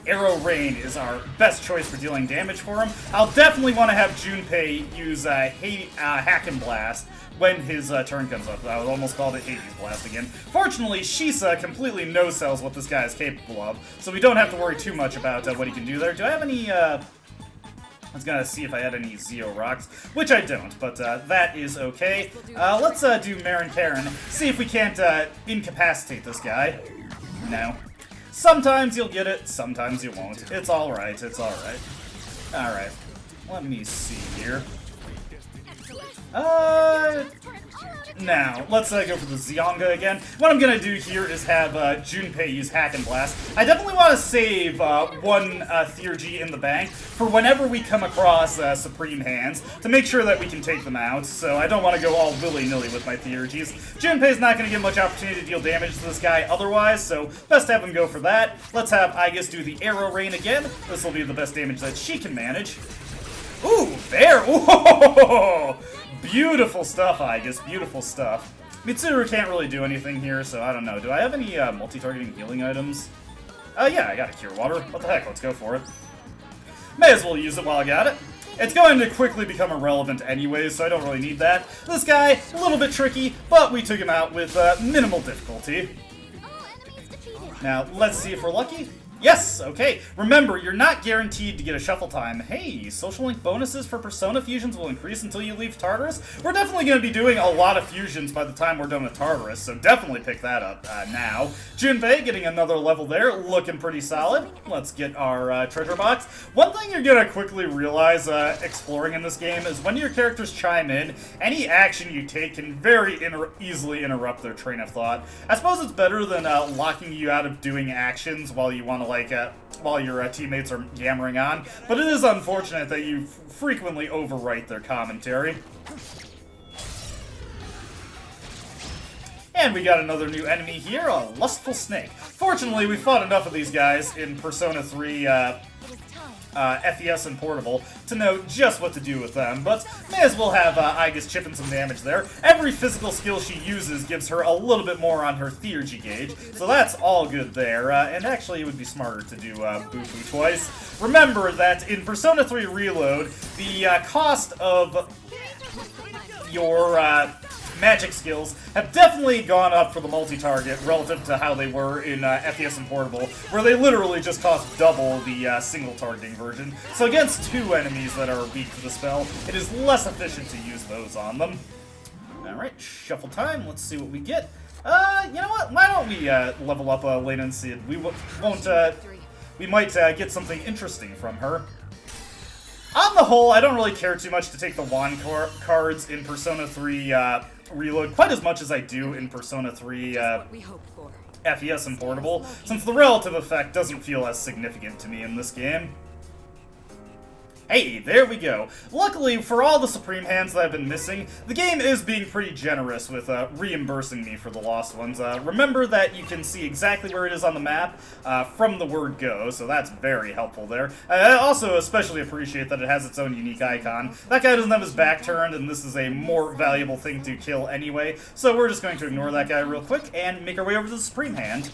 Speaker 1: Arrow Rain is our best choice for dealing damage for him. I'll definitely want to have Junpei use Hack and Blast when his turn comes up. I almost called it Hades Blast again. Fortunately, Shisa completely no-sells what this guy is capable of, so we don't have to worry too much about what he can do there. Do I have any... I was gonna see if I had any Zeo Rocks, which I don't, but that is okay. Let's do Marin Karen, see if we can't incapacitate this guy. No. Sometimes you'll get it, sometimes you won't. It's alright, it's alright. Alright, let me see here. Now, let's go for the Zyonga again. What I'm gonna do here is have Junpei use Hack and Blast. I definitely want to save one Theurgy in the bank for whenever we come across Supreme Hands, to make sure that we can take them out, so I don't want to go all willy-nilly with my Theurgies. Junpei's not going to get much opportunity to deal damage to this guy otherwise, so best have him go for that. Let's have Aigis do the Arrow Rain again. This will be the best damage that she can manage. Ooh, there! Ooh! Beautiful stuff, Aigis. Beautiful stuff. Mitsuru can't really do anything here, so I don't know. Do I have any multi-targeting healing items? Yeah, I got a Cure Water. What the heck? Let's go for it. May as well use it while I got it. It's going to quickly become irrelevant anyways, so I don't really need that. This guy, a little bit tricky, but we took him out with minimal difficulty. Now, let's see if we're lucky. Yes, okay. Remember, you're not guaranteed to get a shuffle time. Hey, social link bonuses for Persona fusions will increase until you leave Tartarus. We're definitely going to be doing a lot of fusions by the time we're done with Tartarus, so definitely pick that up now. Junpei getting another level there, looking pretty solid. Let's get our treasure box. One thing you're going to quickly realize exploring in this game is when your characters chime in, any action you take can very easily interrupt their train of thought. I suppose it's better than locking you out of doing actions while you want to while your teammates are yammering on, but it is unfortunate that you frequently overwrite their commentary. And we got another new enemy here, a Lustful Snake. Fortunately, we fought enough of these guys in Persona 3 FES and Portable to know just what to do with them, but may as well have Aigis chipping some damage there. Every physical skill she uses gives her a little bit more on her Theurgy gauge, so that's all good there, and actually it would be smarter to do Bufu twice. Remember that in Persona 3 Reload, the cost of your magic skills have definitely gone up for the multi-target relative to how they were in FES and Portable, where they literally just cost double the single-targeting version. So against two enemies that are weak to the spell, it is less efficient to use those on them. Alright, shuffle time. Let's see what we get. You know what? Why don't we level up Lena Sid? We might get something interesting from her. On the whole, I don't really care too much to take the wand cards in Persona 3 Reload quite as much as I do in Persona 3 FES and Portable, since the relative effect doesn't feel as significant to me in this game. Hey, there we go. Luckily, for all the Supreme Hands that I've been missing, the game is being pretty generous with reimbursing me for the lost ones. Remember that you can see exactly where it is on the map from the word go, so that's very helpful there. I also especially appreciate that it has its own unique icon. That guy doesn't have his back turned, and this is a more valuable thing to kill anyway, so we're just going to ignore that guy real quick and make our way over to the Supreme Hand.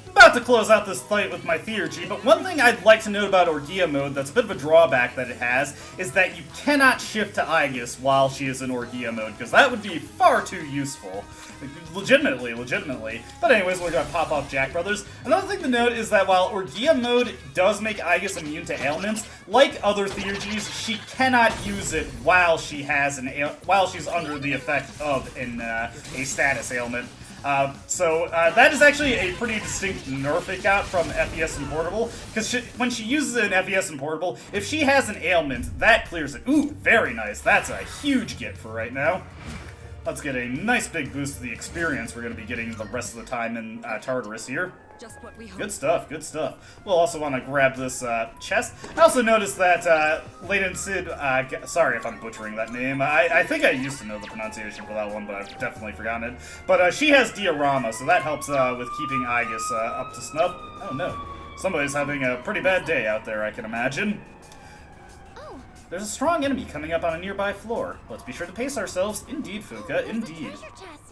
Speaker 1: About to close out this fight with my Theurgy, but one thing I'd like to note about Orgia mode that's a bit of a drawback that it has is that you cannot shift to Aigis while she is in Orgia mode, because that would be far too useful. Legitimately. But anyways, we're gonna pop off Jack Brothers. Another thing to note is that while Orgia mode does make Aigis immune to ailments, like other Theurgies, she cannot use it while she has while she's under the effect of a status ailment. That is actually a pretty distinct nerf it got from FES and Portable, because when she uses it in FES and Portable, if she has an ailment, that clears it. Ooh, very nice. That's a huge get for right now. Let's get a nice big boost to the experience we're going to be getting the rest of the time in Tartarus here.
Speaker 5: Just what we hoped.
Speaker 1: Good stuff, good stuff. We'll also want to grab this chest. I also noticed that Layden Sid, sorry if I'm butchering that name. I think I used to know the pronunciation for that one, but I've definitely forgotten it. But she has diorama, so that helps with keeping Aigis up to snuff. Oh no, somebody's having a pretty bad day out there, I can imagine.
Speaker 4: Oh,
Speaker 1: There's a strong enemy coming up on a nearby floor. Let's be sure to pace ourselves. Indeed, Fuka, indeed.
Speaker 4: treasure chest.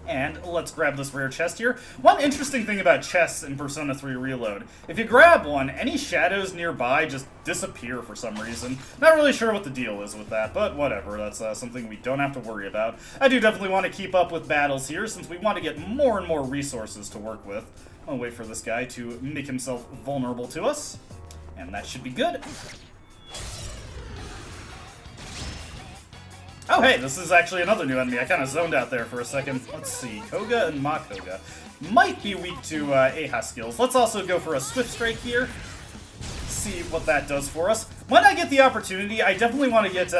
Speaker 1: And let's grab this rare chest here. One interesting thing about chests in Persona 3 Reload, if you grab one, any shadows nearby just disappear for some reason. Not really sure what the deal is with that, but whatever, that's something we don't have to worry about. I do definitely want to keep up with battles here, since we want to get more and more resources to work with. I'll wait for this guy to make himself vulnerable to us, and that should be good. Oh hey, this is actually another new enemy. I kind of zoned out there for a second. Let's see, Koga and Makoga might be weak to Aigis skills. Let's also go for a Swift Strike here. See what that does for us. When I get the opportunity, I definitely want to get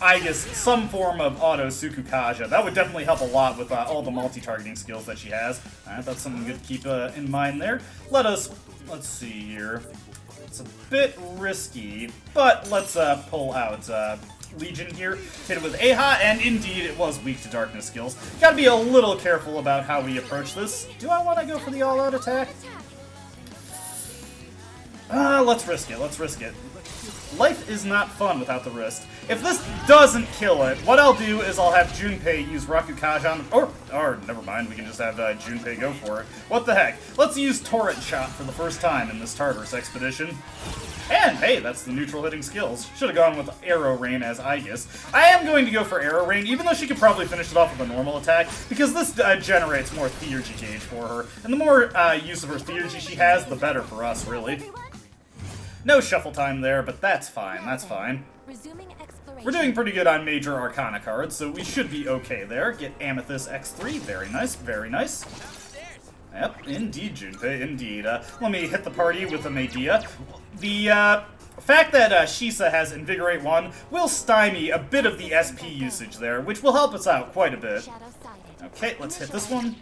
Speaker 1: Aigis some form of auto Sukukaja. That would definitely help a lot with all the multi-targeting skills that she has. Alright, that's something good to keep in mind there. Let's see here. It's a bit risky, but let's pull out Legion here, hit it with Aha, and indeed it was weak to darkness skills. Gotta be a little careful about how we approach this. Do I want to go for the all-out attack? Let's risk it, let's risk it. Life is not fun without the risk. If this doesn't kill it, what I'll do is I'll have Junpei use Rakukaja on, or never mind, we can just have Junpei go for it. What the heck? Let's use Torrent Shot for the first time in this Tartarus expedition. And, hey, that's the neutral hitting skills. Should have gone with Arrow Rain as Aigis. I am going to go for Arrow Rain, even though she could probably finish it off with a normal attack, because this generates more Theurgy gauge for her. And the more use of her Theurgy she has, the better for us, really. No shuffle time there, but that's fine, that's fine.
Speaker 4: Resuming exploration.
Speaker 1: We're doing pretty good on major Arcana cards, so we should be okay there. Get Amethyst X3, very nice, very nice. Yep, indeed, Junpei, indeed. Let me hit the party with a Medea. The fact that Shisa has Invigorate 1 will stymie a bit of the SP usage there, which will help us out quite a bit.
Speaker 4: Shadow-sided.
Speaker 1: Okay, let's hit this one.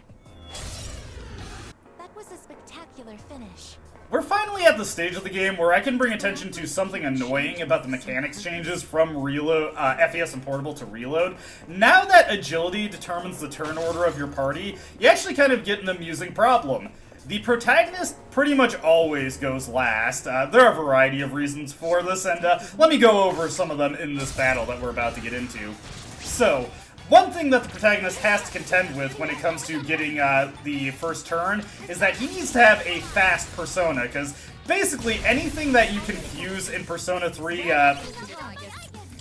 Speaker 4: That was a spectacular finish.
Speaker 1: We're finally at the stage of the game where I can bring attention to something annoying about the mechanics changes from Reload, FES and Portable to Reload. Now that agility determines the turn order of your party, you actually kind of get an amusing problem. The protagonist pretty much always goes last. There are a variety of reasons for this, and let me go over some of them in this battle that we're about to get into. So, one thing that the protagonist has to contend with when it comes to getting the first turn is that he needs to have a fast persona, because basically anything that you confuse in Persona 3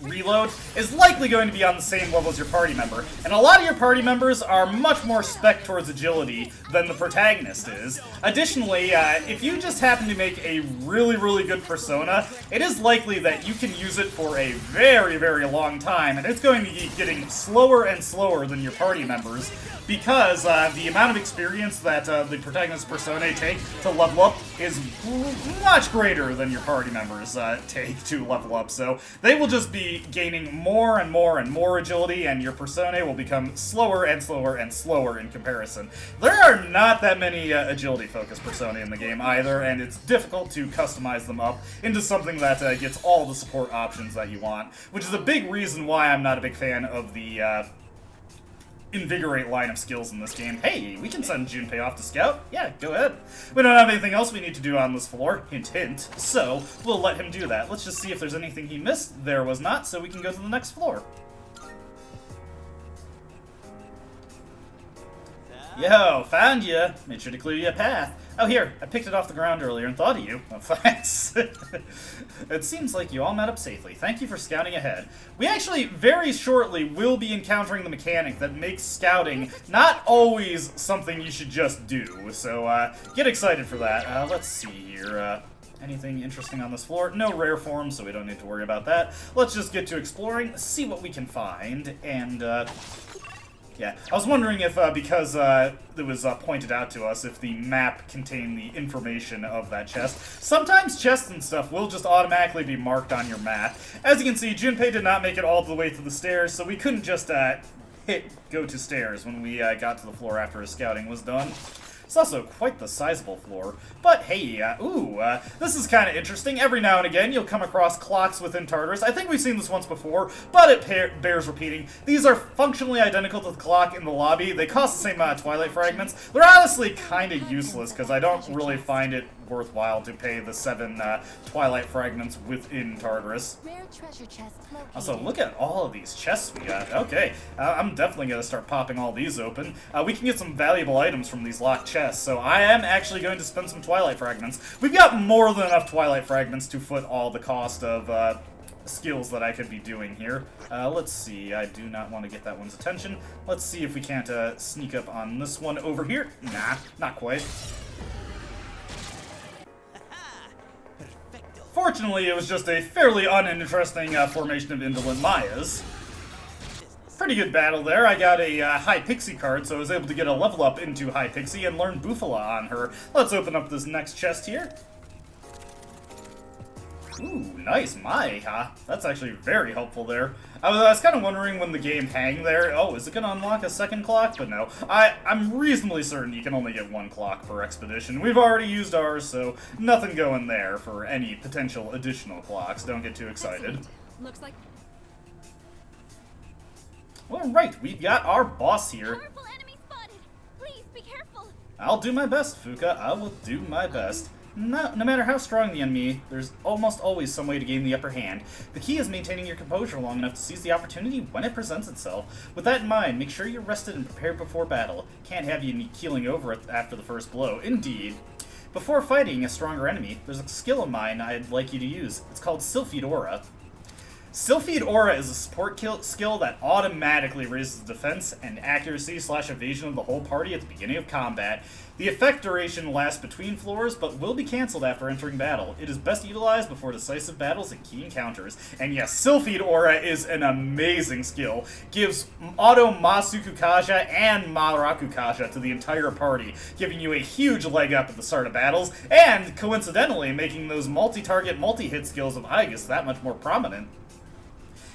Speaker 1: Reload is likely going to be on the same level as your party member, and a lot of your party members are much more spec towards agility than the protagonist is. Additionally, if you just happen to make a really, really good persona, it is likely that you can use it for a very, very long time, and it's going to be getting slower and slower than your party members, because the amount of experience that the protagonist personae take to level up is much greater than your party members take to level up. So they will just be gaining more and more and more agility, and your personae will become slower and slower and slower in comparison. There are not that many agility-focused personae in the game either, and it's difficult to customize them up into something that gets all the support options that you want, which is a big reason why I'm not a big fan of the Invigorate line of skills in this game. Hey, we can send Junpei off to scout. Yeah, go ahead. We don't have anything else we need to do on this floor. Hint, hint. So, we'll let him do that. Let's just see if there's anything he missed. There was not, so we can go to the next floor. Yo, found ya. Made sure to clear you a path. Oh, here, I picked it off the ground earlier and thought of you. Oh, thanks. It seems like you all met up safely. Thank you for scouting ahead. We actually, very shortly, will be encountering the mechanic that makes scouting not always something you should just do. So, get excited for that. Let's see here. Anything interesting on this floor? No rare forms, so we don't need to worry about that. Let's just get to exploring, see what we can find, and, yeah, I was wondering if, because it was pointed out to us, if the map contained the information of that chest. Sometimes chests and stuff will just automatically be marked on your map. As you can see, Junpei did not make it all the way to the stairs, so we couldn't just hit go to stairs when we got to the floor after his scouting was done. It's also quite the sizable floor. But hey, this is kind of interesting. Every now and again, you'll come across clocks within Tartarus. I think we've seen this once before, but it bears repeating. These are functionally identical to the clock in the lobby. They cost the same amount of Twilight Fragments. They're honestly kind of useless, because I don't really find it worthwhile to pay the 7 Twilight Fragments within Tartarus.
Speaker 4: Rare treasure chest located.
Speaker 1: Also, look at all of these chests we got. Okay, I'm definitely going to start popping all these open. We can get some valuable items from these locked chests, so I am actually going to spend some Twilight Fragments. We've got more than enough Twilight Fragments to foot all the cost of skills that I could be doing here. Let's see, I do not want to get that one's attention. Let's see if we can't sneak up on this one over here. Nah, not quite. Fortunately, it was just a fairly uninteresting formation of Indolent Mayas. Pretty good battle there. I got a High Pixie card, so I was able to get a level up into High Pixie and learn Bufala on her. Let's open up this next chest here. Ooh, nice Mai. That's actually very helpful there. I was kind of wondering when the game hang there. Oh, is it going to unlock a second clock? But no. I'm reasonably certain you can only get 1 clock per expedition. We've already used ours, so nothing going there for any potential additional clocks. Don't get too excited.
Speaker 5: Looks like
Speaker 1: Alright, we've got our boss here.
Speaker 4: Powerful enemy spotted. Please be careful.
Speaker 1: I'll do my best, Fuka. I will do my best. No matter how strong the enemy, there's almost always some way to gain the upper hand. The key is maintaining your composure long enough to seize the opportunity when it presents itself. With that in mind, make sure you're rested and prepared before battle. Can't have you keeling over it after the first blow. Indeed. Before fighting a stronger enemy, there's a skill of mine I'd like you to use. It's called Sylphid Aura. Sylphid Aura is a support skill that automatically raises the defense and accuracy/evasion of the whole party at the beginning of combat. The effect duration lasts between floors, but will be cancelled after entering battle. It is best utilized before decisive battles and key encounters. And yes, Sylphid Aura is an amazing skill. Gives auto Masukukaja and Marakukaja to the entire party, giving you a huge leg up at the start of battles, and coincidentally making those multi-target, multi-hit skills of Aigis that much more prominent.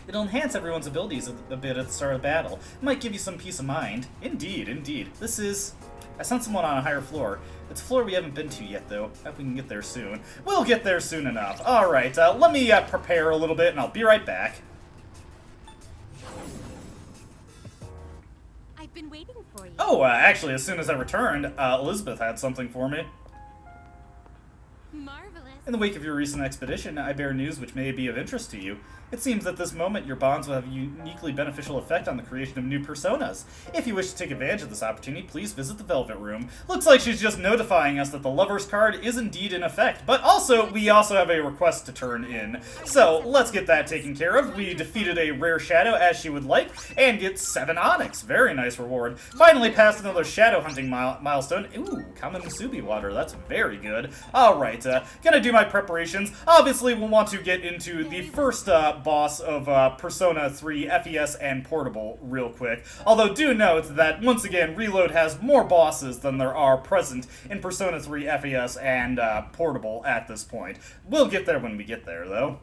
Speaker 1: It'll enhance everyone's abilities a bit at the start of battle. It might give you some peace of mind. Indeed, indeed. This is... I sent someone on a higher floor. It's a floor we haven't been to yet, though. Hope we can get there soon. We'll get there soon enough. Alright, let me prepare a little bit, and I'll be right back.
Speaker 4: I've been waiting for you.
Speaker 1: Oh, actually, as soon as I returned, Elizabeth had something for me.
Speaker 4: Marvelous.
Speaker 1: In the wake of your recent expedition, I bear news which may be of interest to you. It seems at this moment your bonds will have a uniquely beneficial effect on the creation of new personas. If you wish to take advantage of this opportunity, please visit the Velvet Room. Looks like she's just notifying us that the Lover's card is indeed in effect, but also, we also have a request to turn in. So, let's get that taken care of. We defeated a rare shadow as she would like, and get 7 onyx. Very nice reward. Finally passed another shadow hunting milestone. Ooh, common Musubi water. That's very good. Alright, gonna do my preparations. Obviously, we'll want to get into the first boss of Persona 3 FES and Portable real quick. Although do note that, once again, Reload has more bosses than there are present in Persona 3 FES and Portable at this point. We'll get there when we get there, though.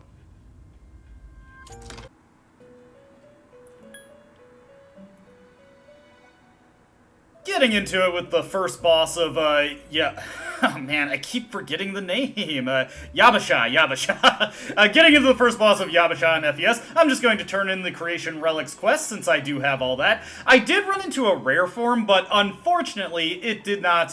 Speaker 1: Getting into it with the first boss of, yeah... Oh man, I keep forgetting the name. Yabasha. Getting into the first boss of Yabasha in FES, I'm just going to turn in the Creation Relics quest, since I do have all that. I did run into a rare form, but unfortunately, it did not,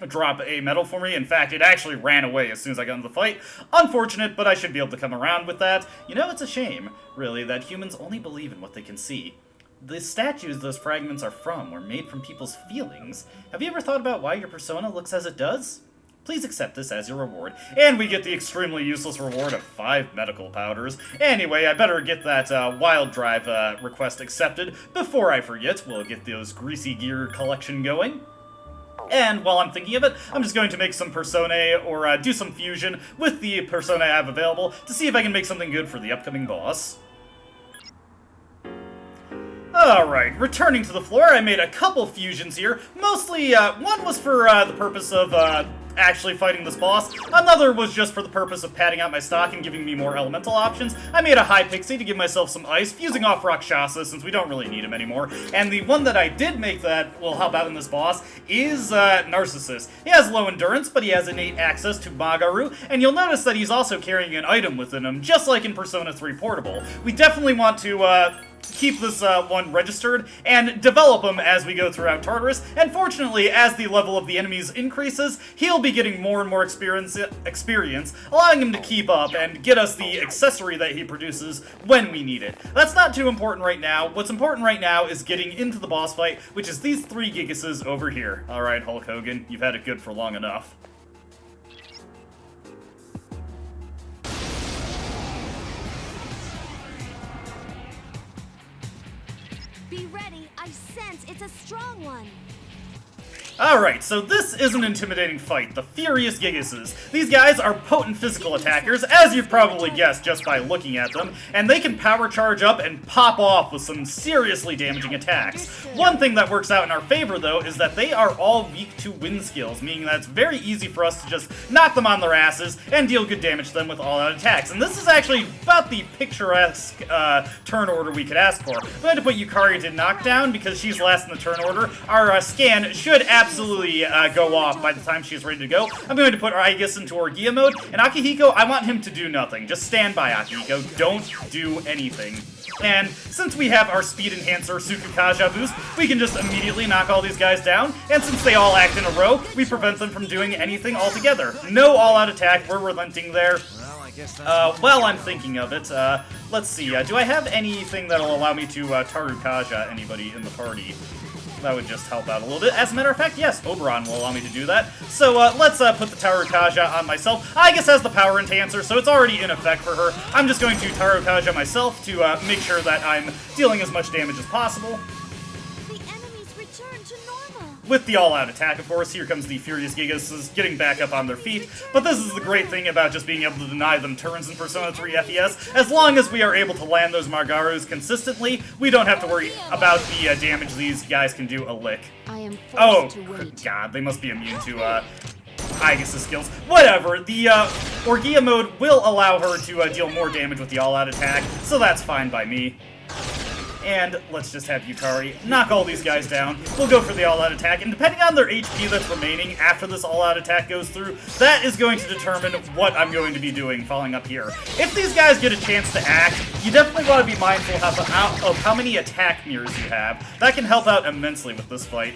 Speaker 1: drop a medal for me. In fact, it actually ran away as soon as I got into the fight. Unfortunate, but I should be able to come around with that. You know, it's a shame, really, that humans only believe in what they can see. The statues those fragments are from were made from people's feelings. Have you ever thought about why your persona looks as it does? Please accept this as your reward. And we get the extremely useless reward of 5 medical powders. Anyway, I better get that Wild Drive request accepted before I forget. We'll get those greasy gear collection going. And while I'm thinking of it, I'm just going to make some Personae or do some fusion with the Personae I have available to see if I can make something good for the upcoming boss. Alright, returning to the floor, I made a couple fusions here. Mostly, one was for the purpose of actually fighting this boss. Another was just for the purpose of padding out my stock and giving me more elemental options. I made a high pixie to give myself some ice, fusing off Rakshasa since we don't really need him anymore. And the one that I did make that will help out in this boss is Narcissus. He has low endurance, but he has innate access to Magaru, and you'll notice that he's also carrying an item within him, just like in Persona 3 Portable. We definitely want to keep this one registered and develop him as we go throughout Tartarus, and fortunately, as the level of the enemies increases, he'll be getting more and more experience, allowing him to keep up and get us the accessory that he produces when we need it. That's not too important right now. What's important right now is getting into the boss fight, which is these 3 Gigases over here. Alright, Hulk Hogan, you've had it good for long enough.
Speaker 4: Be ready, I sense it's a strong one.
Speaker 1: Alright, so this is an intimidating fight, the Furious Gigases. These guys are potent physical attackers, as you've probably guessed just by looking at them, and they can power charge up and pop off with some seriously damaging attacks. One thing that works out in our favor, though, is that they are all weak to wind skills, meaning that it's very easy for us to just knock them on their asses and deal good damage to them with all-out attacks. And this is actually about the picturesque turn order we could ask for. I'm going to put Yukari to knockdown because she's last in the turn order. Our scan should absolutely go off by the time she's ready to go. I'm going to put Aigis into Orgia mode, and Akihiko, I want him to do nothing. Just stand by, Akihiko. Don't do anything. And since we have our speed enhancer Sukukaja boost, we can just immediately knock all these guys down, and since they all act in a row, we prevent them from doing anything altogether. No all-out attack, we're relenting there. While I'm thinking of it, let's see, do I have anything that'll allow me to Tarukaja anybody in the party? That would just help out a little bit. As a matter of fact, yes, Oberon will allow me to do that. So let's put the Tarukaja on myself. Aigis has the power enhancer, so it's already in effect for her. I'm just going to Tarukaja myself to make sure that I'm dealing as much damage as possible.
Speaker 4: The enemies return to normal.
Speaker 1: With the all-out attack, of course, here comes the Furious Gigas getting back up on their feet. But this is the great thing about just being able to deny them turns in Persona 3 FES. As long as we are able to land those Margarus consistently, we don't have to worry about the damage these guys can do a lick.
Speaker 3: I am
Speaker 1: Oh,
Speaker 3: forced to wait.
Speaker 1: God, they must be immune to Aigis' skills. Whatever, the Orgia mode will allow her to deal more damage with the all-out attack, so that's fine by me. And let's just have Yukari knock all these guys down. We'll go for the all-out attack, and depending on their HP that's remaining after this all-out attack goes through, that is going to determine what I'm going to be doing following up here. If these guys get a chance to act, you definitely want to be mindful of how many attack mirrors you have. That can help out immensely with this fight.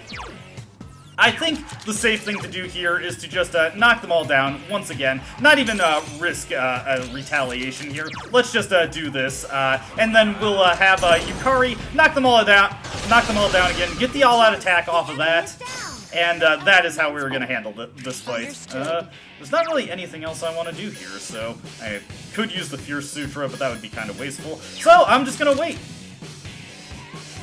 Speaker 1: I think the safe thing to do here is to just knock them all down once again. Not even risk a retaliation here. Let's just do this, and then we'll have Yukari knock them all down again. Get the all-out attack off of that, and that is how we were going to handle this fight. There's not really anything else I want to do here, so I could use the Fierce Sutra, but that would be kind of wasteful. So I'm just going to wait.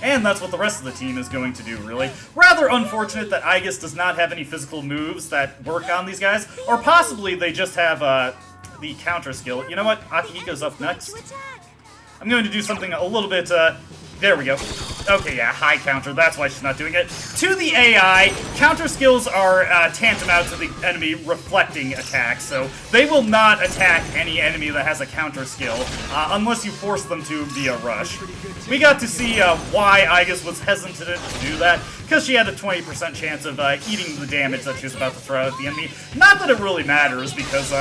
Speaker 1: And that's what the rest of the team is going to do, really. Rather unfortunate that Aigis does not have any physical moves that work on these guys, or possibly they just have the counter skill. You know what? Akihiko's up next. I'm going to do something a little bit, there we go. Okay, yeah, high counter, that's why she's not doing it. To the AI, counter skills are tantamount to the enemy reflecting attacks, so they will not attack any enemy that has a counter skill, unless you force them to via rush. We got to see why Aigis was hesitant to do that, because she had a 20% chance of eating the damage that she was about to throw at the enemy. Not that it really matters, because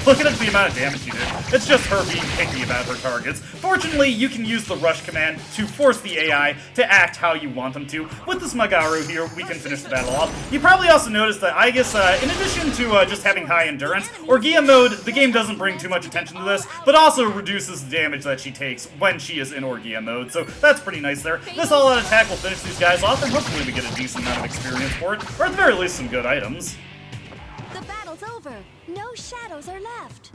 Speaker 1: look at the amount of damage she did. It's just her being picky about her targets. Fortunately, you can use the rush command to force the AI to act how you want them to. With this Magaru here, we can finish the battle off. You probably also noticed that Aigis, in addition to just having high endurance, Orgia mode, the game doesn't bring too much attention to this, but also reduces the damage that she takes when she is in Orgia mode, so that's pretty nice there. This all-out attack will finish these guys off, and hopefully we get a decent amount of experience for it, or at the very least some good items.
Speaker 4: The battle's over. No shadows are left.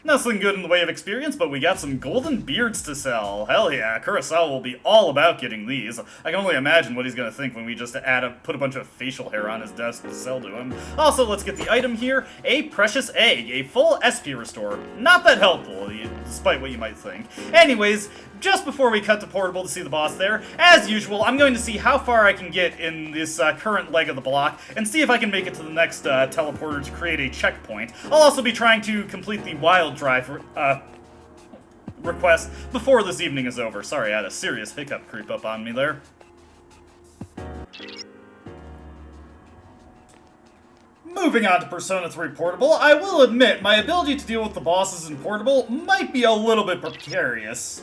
Speaker 1: Nothing good in the way of experience, but we got some golden beards to sell. Hell yeah, Kurosawa will be all about getting these. I can only imagine what he's gonna think when we just put a bunch of facial hair on his desk to sell to him. Also, let's get the item here, a precious egg, a full SP restore. Not that helpful, despite what you might think. Anyways, just before we cut to Portable to see the boss there, as usual, I'm going to see how far I can get in this current leg of the block, and see if I can make it to the next teleporter to create a checkpoint. I'll also be trying to complete the Wild Drive request before this evening is over. Sorry, I had a serious hiccup creep up on me there. Moving on to Persona 3 Portable, I will admit my ability to deal with the bosses in Portable might be a little bit precarious.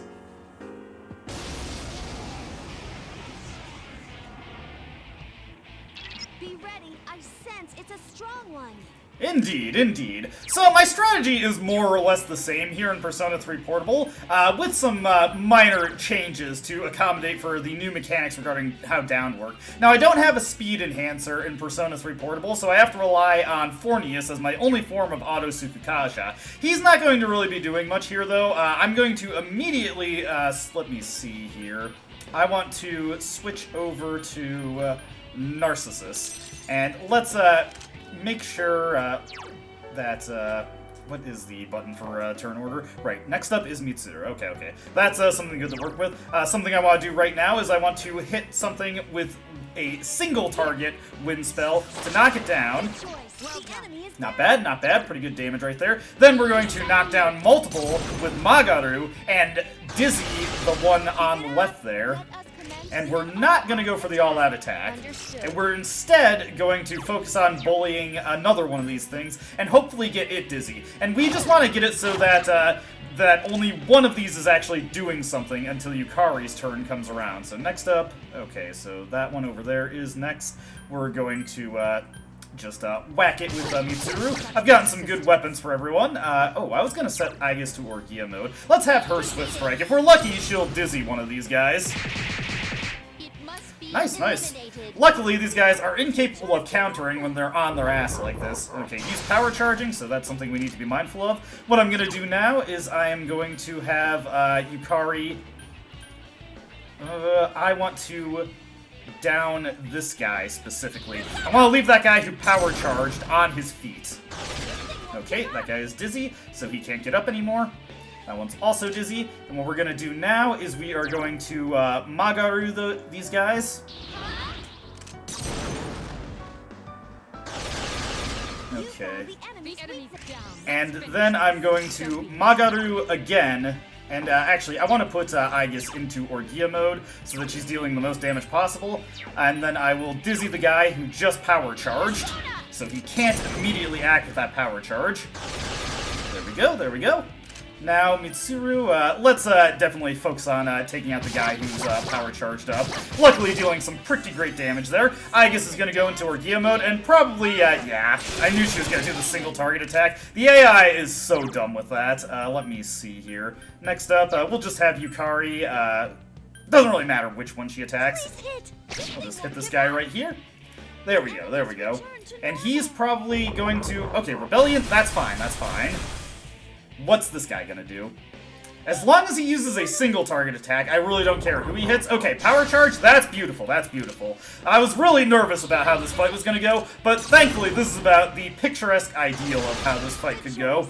Speaker 4: Be ready, I sense it's a strong one.
Speaker 1: Indeed, indeed. So my strategy is more or less the same here in Persona 3 Portable, with some minor changes to accommodate for the new mechanics regarding how down work. Now, I don't have a speed enhancer in Persona 3 Portable, so I have to rely on Fornius as my only form of Auto Sukukaja. He's not going to really be doing much here, though. I'm going to immediately, let me see here. I want to switch over to Narcissus, and let's make sure that, what is the button for turn order? Right, next up is Mitsuru. Okay. That's something good to work with. Something I want to do right now is I want to hit something with a single target wind spell to knock it down. Not bad. Pretty good damage right there. Then we're going to knock down multiple with Magaru and Dizzy, the one on the left there. And we're not going to go for the all-out attack. And we're instead going to focus on bullying another one of these things and hopefully get it dizzy. And we just want to get it so that that only one of these is actually doing something until Yukari's turn comes around. So next up, okay, so that one over there is next. We're going to just whack it with Mitsuru. I've gotten some good weapons for everyone. Oh, I was going to set Aigis to Orgia mode. Let's have her Swift Strike. If we're lucky, she'll dizzy one of these guys. Nice. Luckily, these guys are incapable of countering when they're on their ass like this. Okay, use power charging, so that's something we need to be mindful of. What I'm going to do now is I am going to have Yukari... I want to down this guy specifically. I want to leave that guy who power charged on his feet. Okay, that guy is dizzy, so he can't get up anymore. That one's also dizzy, and what we're going to do now is we are going to Magaru these guys. Okay. And then I'm going to Magaru again, and actually I want to put Aigis into Orgia mode so that she's dealing the most damage possible, and then I will dizzy the guy who just power charged, so he can't immediately act with that power charge. There we go. Now, Mitsuru, let's definitely focus on taking out the guy who's power charged up. Luckily, dealing some pretty great damage there. Aigis is going to go into Orgia mode, and probably, yeah, I knew she was going to do the single target attack. The AI is so dumb with that. Let me see here. Next up, we'll just have Yukari. Doesn't really matter which one she attacks. We'll just hit this guy right here. There we go. And he's probably going to... Okay, Rebellion, that's fine. What's this guy gonna do? As long as he uses a single target attack, I really don't care who he hits. Okay, power charge, that's beautiful. I was really nervous about how this fight was gonna go, but thankfully this is about the picturesque ideal of how this fight could go.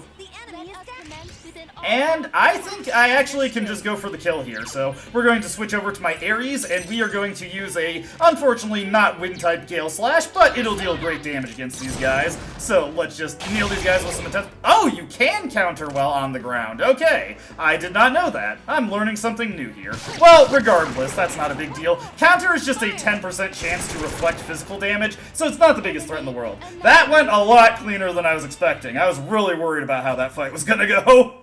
Speaker 1: And I think I actually can just go for the kill here, so we're going to switch over to my Ares, and we are going to use a, unfortunately, not wind-type Gale Slash, but it'll deal great damage against these guys. So let's just nail these guys with some intense... Oh, you can counter while on the ground. Okay, I did not know that. I'm learning something new here. Well, regardless, that's not a big deal. Counter is just a 10% chance to reflect physical damage, so it's not the biggest threat in the world. That went a lot cleaner than I was expecting. I was really worried about how that fight was gonna go.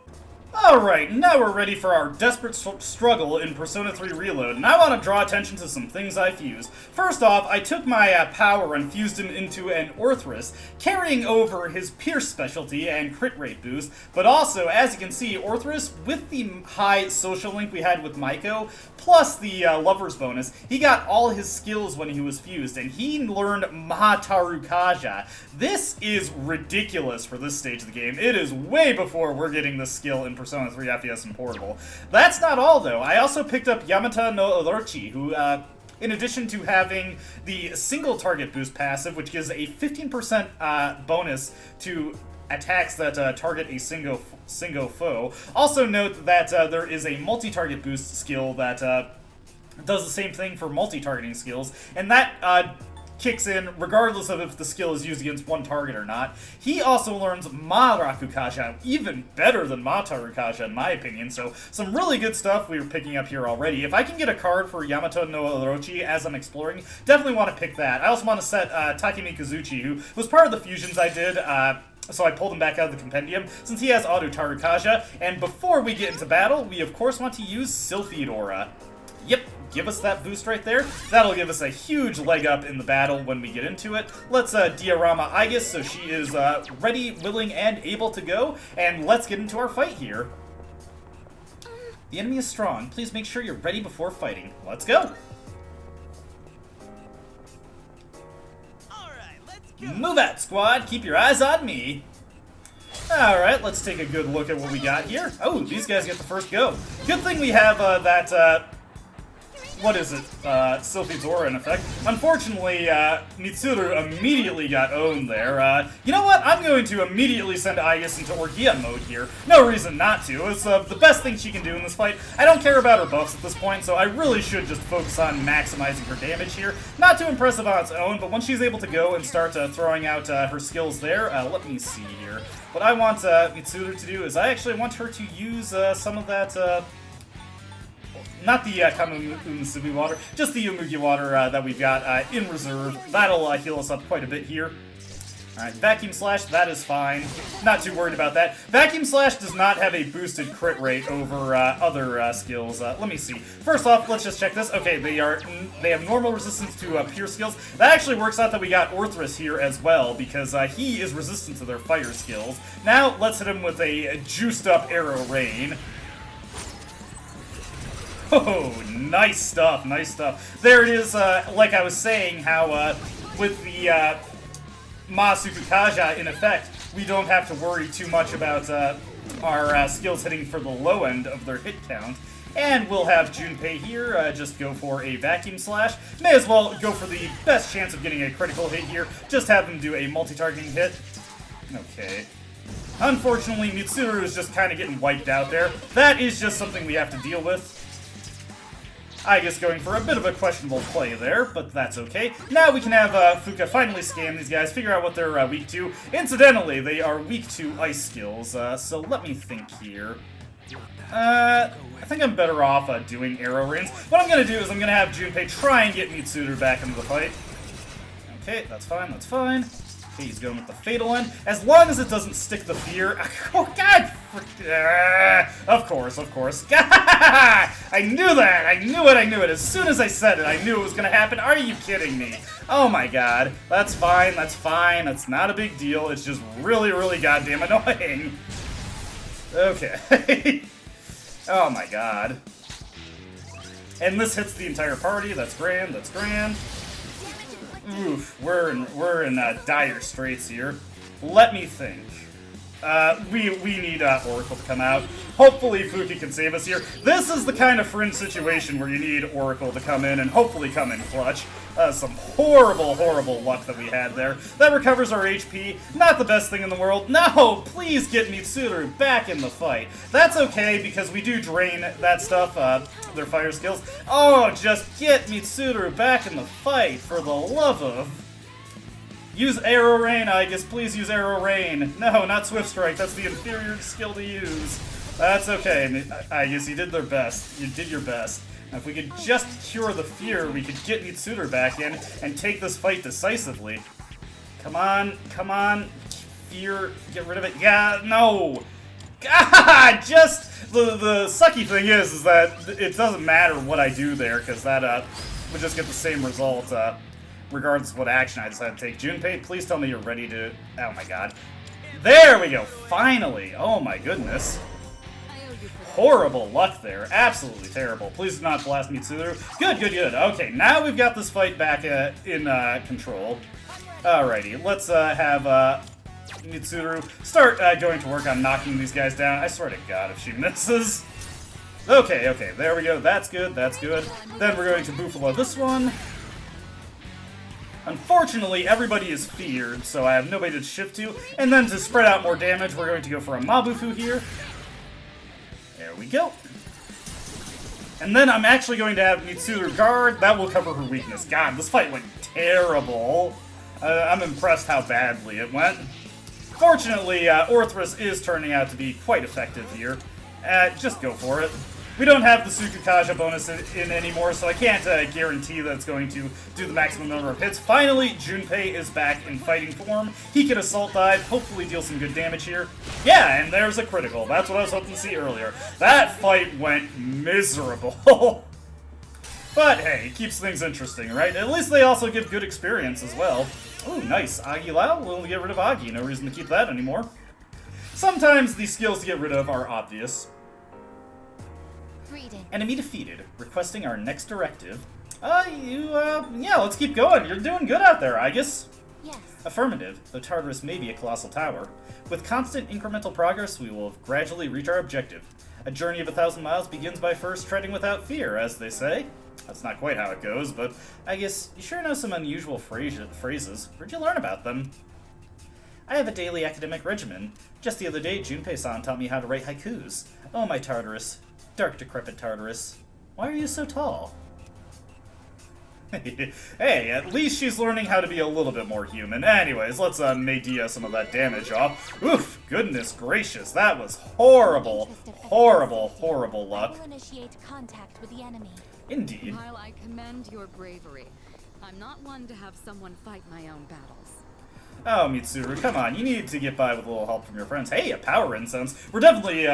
Speaker 1: Alright, now we're ready for our desperate struggle in Persona 3 Reload, and I want to draw attention to some things I fused. First off, I took my power and fused him into an Orthrus, carrying over his Pierce specialty and crit rate boost, but also, as you can see, Orthrus, with the high social link we had with Maiko, plus the Lover's bonus, he got all his skills when he was fused, and he learned Mahataru Kaja. This is ridiculous for this stage of the game. It is way before we're getting this skill in Persona 3 FES and Portable. That's not all, though. I also picked up Yamata no Orochi, who, in addition to having the single target boost passive, which gives a 15% bonus to attacks that target a single foe. Also note that there is a multi-target boost skill that does the same thing for multi-targeting skills, and that kicks in regardless of if the skill is used against one target or not. He also learns Ma Rakukasha, even better than Mata Rakukasha in my opinion, so some really good stuff we were picking up here already. If I can get a card for Yamato no Orochi as I'm exploring, definitely want to pick that. I also want to set Takemi Kazuchi, who was part of the fusions I did, so I pulled him back out of the compendium, since he has Auto Tarukasha, and before we get into battle, we of course want to use Sylphid Aura. Yep, give us that boost right there. That'll give us a huge leg up in the battle when we get into it. Let's diorama Aigis so she is ready, willing, and able to go, and let's get into our fight here. The enemy is strong. Please make sure you're ready before fighting. Let's go.
Speaker 2: Alright, let's go.
Speaker 1: Move out, squad. Keep your eyes on me. Alright, let's take a good look at what we got here. Oh, these guys get the first go. Good thing we have that, what is it? Sylphid's Aura in effect. Unfortunately, Mitsuru immediately got owned there. You know what? I'm going to immediately send Aigis into Orgia mode here. No reason not to. It's the best thing she can do in this fight. I don't care about her buffs at this point, so I really should just focus on maximizing her damage here. Not too impressive on its own, but when she's able to go and start throwing out her skills there, let me see here. What I want Mitsuru to do is I actually want her to use some of that, not the Kamusubi water, just the Yomugi water that we've got in reserve. That'll heal us up quite a bit here. Alright, Vacuum Slash, that is fine. Not too worried about that. Vacuum Slash does not have a boosted crit rate over other skills. Let me see. First off, let's just check this. Okay, they have normal resistance to pierce skills. That actually works out that we got Orthrus here as well, because he is resistant to their fire skills. Now, let's hit him with a juiced up Arrow Rain. Oh, nice stuff, nice stuff. There it is, like I was saying, how with the Ma Sukukaja in effect, we don't have to worry too much about our skills hitting for the low end of their hit count. And we'll have Junpei here just go for a Vacuum Slash. May as well go for the best chance of getting a critical hit here. Just have them do a multi-targeting hit. Okay. Unfortunately, Mitsuru is just kind of getting wiped out there. That is just something we have to deal with. Aigis going for a bit of a questionable play there, but that's okay. Now we can have Fuka finally scan these guys, figure out what they're weak to. Incidentally, they are weak to ice skills, so let me think here. I think I'm better off doing Arrow Rains. What I'm going to do is I'm going to have Junpei try and get Mitsuru back into the fight. Okay, that's fine, that's fine. Okay, he's going with the Fatal End. As long as it doesn't stick the fear. Oh, God! Of course, of course. I knew that! I knew it! As soon as I said it, I knew it was gonna happen. Are you kidding me? Oh my god. That's fine, that's fine. That's not a big deal. It's just really, really goddamn annoying. Okay. Oh my god. And this hits the entire party. That's grand, that's grand. Oof, we're in dire straits here. Let me think. We need Oracle to come out. Hopefully Fuki can save us here. This is the kind of fringe situation where you need Oracle to come in and hopefully come in clutch. Some horrible, horrible luck that we had there. That recovers our HP. Not the best thing in the world. No, please get Mitsuru back in the fight. That's okay because we do drain that stuff, their fire skills. Oh, just get Mitsuru back in the fight for the love of... Use Arrow Rain, Aigis. Please use Arrow Rain. No, not Swift Strike. That's the inferior skill to use. That's okay, Aigis. You did their best. You did your best. Now, if we could just cure the fear, we could get Mitsuru back in and take this fight decisively. Come on, come on. Fear, get rid of it. Yeah, no. God, just the sucky thing is that it doesn't matter what I do there because that would just get the same result. Regardless of what action I decide to take. Junpei, please tell me you're ready to... Oh my god. There we go! Finally! Oh my goodness. Horrible luck there. Absolutely terrible. Please do not blast Mitsuru. Good, good, good. Okay, now we've got this fight back in control. Alrighty, let's have Mitsuru start going to work on knocking these guys down. I swear to god if she misses. Okay, okay, there we go. That's good, that's good. Then we're going to Buffalo this one. Unfortunately, everybody is feared, so I have nobody to shift to. And then to spread out more damage, we're going to go for a Mabufu here. There we go. And then I'm actually going to have Mitsuru guard. That will cover her weakness. God, this fight went terrible. I'm impressed how badly it went. Fortunately, Orthrus is turning out to be quite effective here. Just go for it. We don't have the Sukukaja bonus in anymore, so I can't guarantee that it's going to do the maximum number of hits. Finally, Junpei is back in fighting form. He can assault dive, hopefully deal some good damage here. Yeah, and there's a critical. That's what I was hoping to see earlier. That fight went miserable. But hey, it keeps things interesting, right? At least they also give good experience as well. Ooh, nice. Agi Lao, we'll get rid of Agi. No reason to keep that anymore. Sometimes the skills to get rid of are obvious. Enemy defeated. Requesting our next directive. Yeah, let's keep going. You're doing good out there, Aigis.
Speaker 4: Yes.
Speaker 1: Affirmative, though Tartarus may be a colossal tower. With constant incremental progress, we will gradually reach our objective. A journey of 1,000 miles begins by first treading without fear, as they say. That's not quite how it goes, but Aigis, you sure know some unusual phrases. Where'd you learn about them? I have a daily academic regimen. Just the other day, Junpei-san taught me how to write haikus. Oh, my Tartarus. Dark, decrepit Tartarus. Why are you so tall? Hey, at least she's learning how to be a little bit more human. Anyways, let's Medea some of that damage off. Oof, goodness gracious, that was horrible, horrible, horrible luck.
Speaker 4: I will initiate contact with the enemy.
Speaker 1: Indeed.
Speaker 5: While I commend your bravery, I'm not one to have someone fight my own battles.
Speaker 1: Oh, Mitsuru, come on, you need to get by with a little help from your friends. Hey, a power incense. We're definitely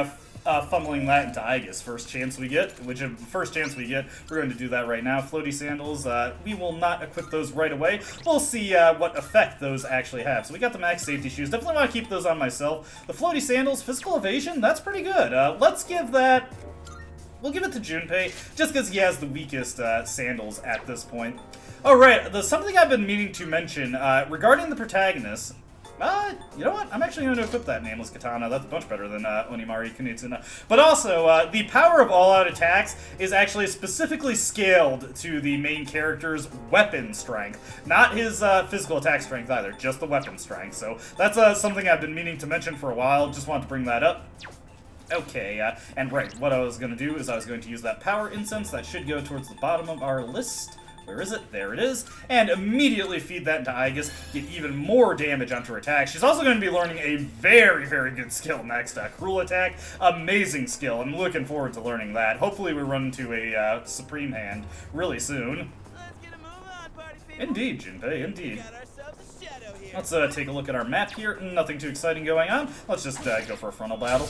Speaker 1: funneling that into Aigis first chance we get, we're going to do that right now. Floaty sandals, we will not equip those right away. We'll see what effect those actually have. So we got the max safety shoes, definitely want to keep those on myself. The floaty sandals, physical evasion, that's pretty good. Let's give that, we'll give it to Junpei, just because he has the weakest sandals at this point. Alright, there's something I've been meaning to mention regarding the protagonist. You know what? I'm actually going to equip that Nameless Katana. That's much better than Onimari Kunitsuna. But also, the power of all-out attacks is actually specifically scaled to the main character's weapon strength. Not his physical attack strength either, just the weapon strength. So that's something I've been meaning to mention for a while. Just wanted to bring that up. Okay, and right, what I was going to do is I was going to use that power incense. That should go towards the bottom of our list. Where is it? There it is. And immediately feed that into Aigis, get even more damage onto her attack. She's also going to be learning a very, very good skill next. Cruel Attack. Amazing skill. I'm looking forward to learning that. Hopefully we run into a Supreme Hand really soon.
Speaker 2: Let's get a move on, party people.
Speaker 1: Indeed, Junpei, indeed.
Speaker 2: Got ourselves a shadow here.
Speaker 1: Let's take a look at our map here. Nothing too exciting going on. Let's just go for a frontal battle.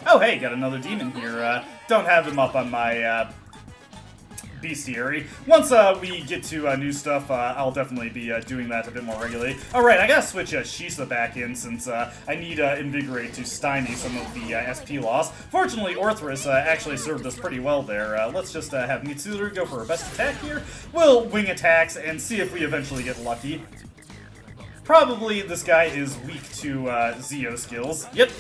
Speaker 1: Oh, hey, got another demon here. Don't have him up on my bestiary. Once we get to new stuff, I'll definitely be doing that a bit more regularly. Alright, I gotta switch Shisa back in since I need Invigorate to stymie some of the SP loss. Fortunately, Orthrus actually served us pretty well there. Let's just have Mitsuru go for her best attack here. We'll wing attacks and see if we eventually get lucky. Probably this guy is weak to Zeo skills. Yep.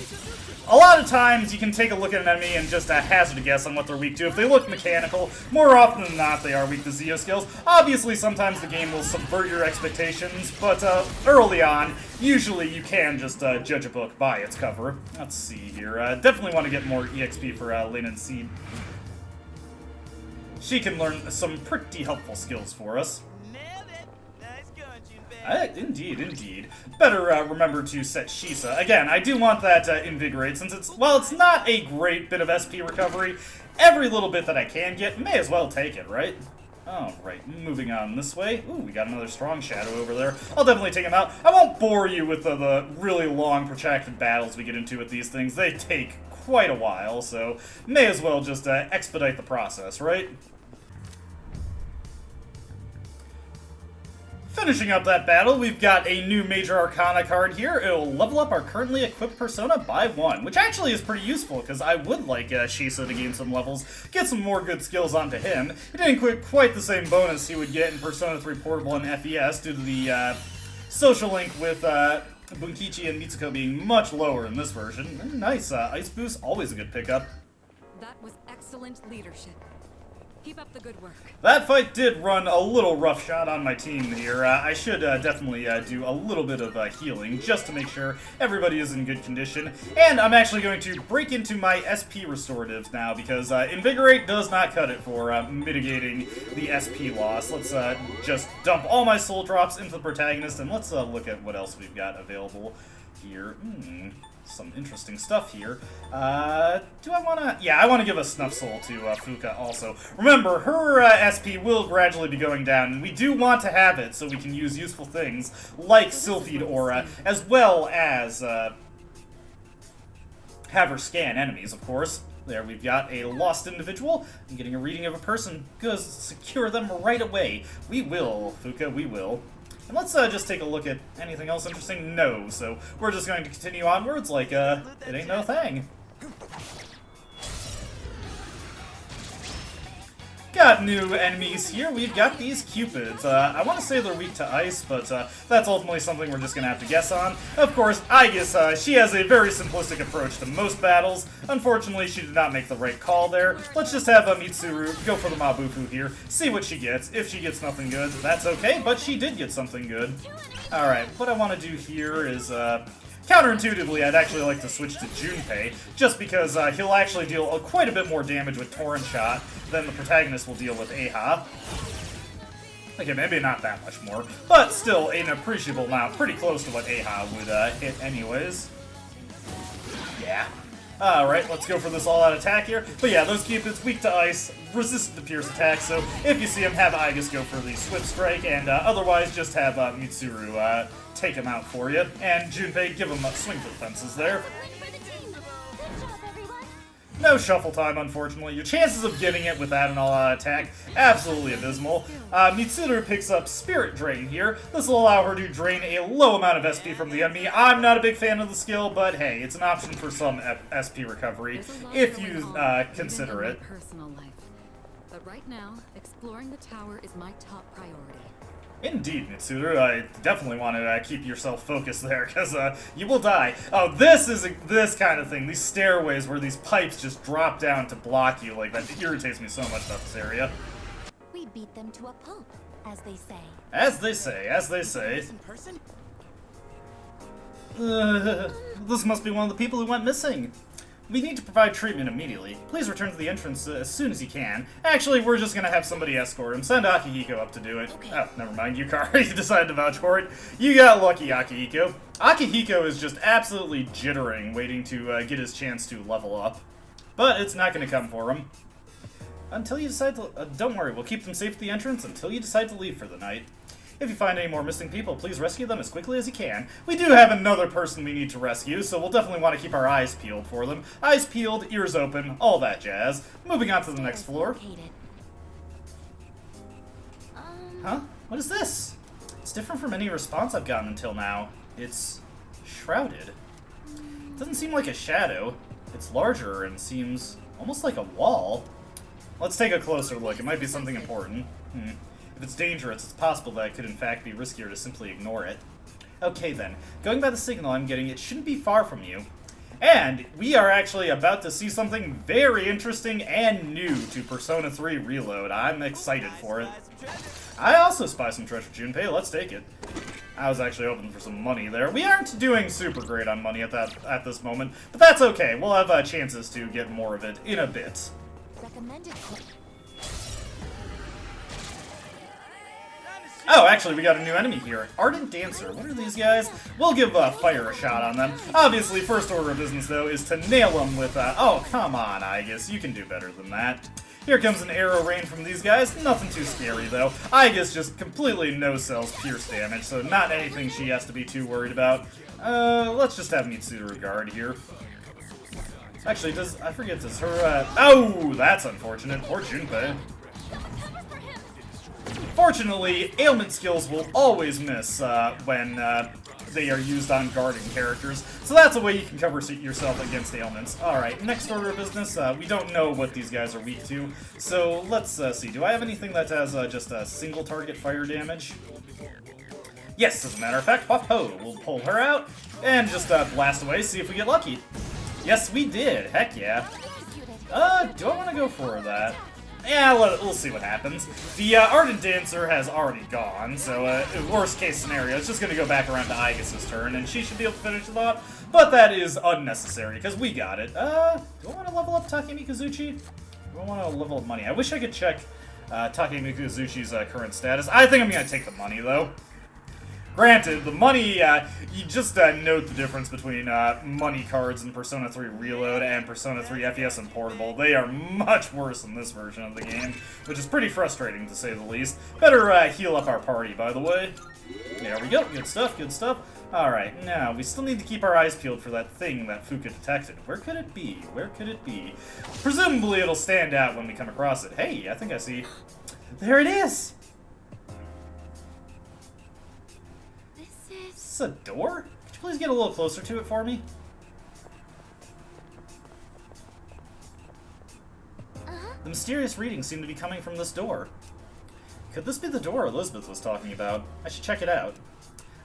Speaker 1: A lot of times you can take a look at an enemy and just hazard a guess on what they're weak to. If they look mechanical, more often than not they are weak to Zeo skills. Obviously sometimes the game will subvert your expectations, but early on, usually you can just judge a book by its cover. Let's see here. Definitely want to get more EXP for Lin Seed. She can learn some pretty helpful skills for us.
Speaker 2: Nailed it. Nice going, Junpei.
Speaker 1: Indeed, indeed. Better remember to set Shisa. Again, I do want that Invigorate, since it's, well, it's not a great bit of SP recovery. Every little bit that I can get, may as well take it, right? Alright, moving on this way. Ooh, we got another strong shadow over there. I'll definitely take him out. I won't bore you with the really long, protracted battles we get into with these things. They take quite a while, so may as well just expedite the process, right? Finishing up that battle, we've got a new Major Arcana card here. It'll level up our currently equipped persona by 1, which actually is pretty useful, because I would like Shisa to gain some levels, get some more good skills onto him. He didn't get quite the same bonus he would get in Persona 3 Portable and FES due to the social link with Bunkichi and Mitsuko being much lower in this version. Nice, Ice Boost, always a good pickup.
Speaker 5: That was excellent leadership. Keep up the good work.
Speaker 1: That fight did run a little roughshod on my team here. I should definitely do a little bit of healing just to make sure everybody is in good condition. And I'm actually going to break into my SP restoratives now because Invigorate does not cut it for mitigating the SP loss. Let's just dump all my soul drops into the protagonist, and let's look at what else we've got available here. Some interesting stuff here. Do I want to... Yeah, I want to give a Snuff Soul to Fuka also. Remember, her SP will gradually be going down, and we do want to have it so we can use useful things like Sylphid Aura, as well as have her scan enemies, of course. There, we've got a lost individual. I'm getting a reading of a person. Go secure them right away. We will, Fuka, we will. And let's just take a look at anything else interesting. No, so we're just going to continue onwards like it ain't no thing. Got new enemies here. We've got these Cupids. I want to say they're weak to ice, but that's ultimately something we're just going to have to guess on. Of course, Aigis, she has a very simplistic approach to most battles. Unfortunately, she did not make the right call there. Let's just have Mitsuru go for the Mabufu here, see what she gets. If she gets nothing good, that's okay, but she did get something good. Alright, what I want to do here is... counterintuitively, I'd actually like to switch to Junpei, just because he'll actually deal quite a bit more damage with Torrent Shot than the protagonist will deal with Aha. Okay, maybe not that much more, but still an appreciable amount, pretty close to what Aha would hit anyways. Yeah. Alright, let's go for this all-out attack here. But yeah, those Cupids, weak to ice, resistant to pierce attacks, so if you see them, have Aigis go for the Swift Strike, and otherwise just have Mitsuru take him out for you. And Junpei, give him a swing for the fences there. No shuffle time, unfortunately. Your chances of getting it without an all-out attack, absolutely abysmal. Mitsuru picks up Spirit Drain here. This will allow her to drain a low amount of SP from the enemy. I'm not a big fan of the skill, but hey, it's an option for some SP recovery, if you consider it.
Speaker 5: Personal life. But right now, exploring the tower is my top priority.
Speaker 1: Indeed, Mitsuru, I definitely want to keep yourself focused there, because you will die. Oh, this is this kind of thing, these stairways where these pipes just drop down to block you, like, that irritates me so much about this area.
Speaker 4: We beat them to a pulp, as they say.
Speaker 1: As they say, as they say.
Speaker 2: In person?
Speaker 1: This must be one of the people who went missing. We need to provide treatment immediately. Please return to the entrance as soon as you can. Actually, we're just gonna have somebody escort him. Send Akihiko up to do it. Okay. Oh, never mind, Yukari, you decided to vouch for it. You got lucky, Akihiko. Akihiko is just absolutely jittering, waiting to get his chance to level up. But it's not gonna come for him. Until you decide to... don't worry, we'll keep them safe at the entrance until you decide to leave for the night. If you find any more missing people, please rescue them as quickly as you can. We do have another person we need to rescue, so we'll definitely want to keep our eyes peeled for them. Eyes peeled, ears open, all that jazz. Moving on to the next floor. Huh? What is this? It's different from any response I've gotten until now. It's shrouded. It doesn't seem like a shadow. It's larger and seems almost like a wall. Let's take a closer look. It might be something important. If it's dangerous, it's possible that it could in fact be riskier to simply ignore it. Okay then, going by the signal I'm getting, it shouldn't be far from you. And we are actually about to see something very interesting and new to Persona 3 Reload. I'm excited for it. I also spy some treasure, Junpei. Let's take it. I was actually hoping for some money there. We aren't doing super great on money at this moment, but that's okay. We'll have chances to get more of it in a bit.
Speaker 4: Recommended.
Speaker 1: Oh, actually, we got a new enemy here. Ardent Dancer. What are these guys? We'll give Fire a shot on them. Obviously, first order of business, though, is to nail them with, oh, come on, Aigis. You can do better than that. Here comes an arrow rain from these guys. Nothing too scary, though. Aigis just completely no-sells pierce damage, so not anything she has to be too worried about. Let's just have Mitsuru guard here. Actually, I forget, does her, oh, that's unfortunate. Poor Junpei. Fortunately, ailment skills will always miss when they are used on guarding characters, so that's a way you can cover yourself against ailments. Alright, next order of business, we don't know what these guys are weak to, so let's see. Do I have anything that has just a single target fire damage? Yes, as a matter of fact, ho! We'll pull her out and just blast away, see if we get lucky. Yes, we did! Heck yeah. Do I want to go for that? Yeah, we'll see what happens. The Ardent Dancer has already gone, so worst case scenario, it's just going to go back around to Aigis' turn, and she should be able to finish it off, but that is unnecessary, because we got it. Do I want to level up Takemikazuchi? Do I want to level up money? I wish I could check Takemikazuchi's current status. I think I'm going to take the money, though. Granted, the money, you just note the difference between money cards in Persona 3 Reload and Persona 3 FES and Portable. They are much worse in this version of the game, which is pretty frustrating to say the least. Better heal up our party, by the way. There we go. Good stuff, good stuff. Alright, now, we still need to keep our eyes peeled for that thing that Fuka detected. Where could it be? Where could it be? Presumably it'll stand out when we come across it. Hey, I think I see. There it is! Is this a door? Could you please get a little closer to it for me? The mysterious readings seem to be coming from this door. Could this be the door Elizabeth was talking about? I should check it out.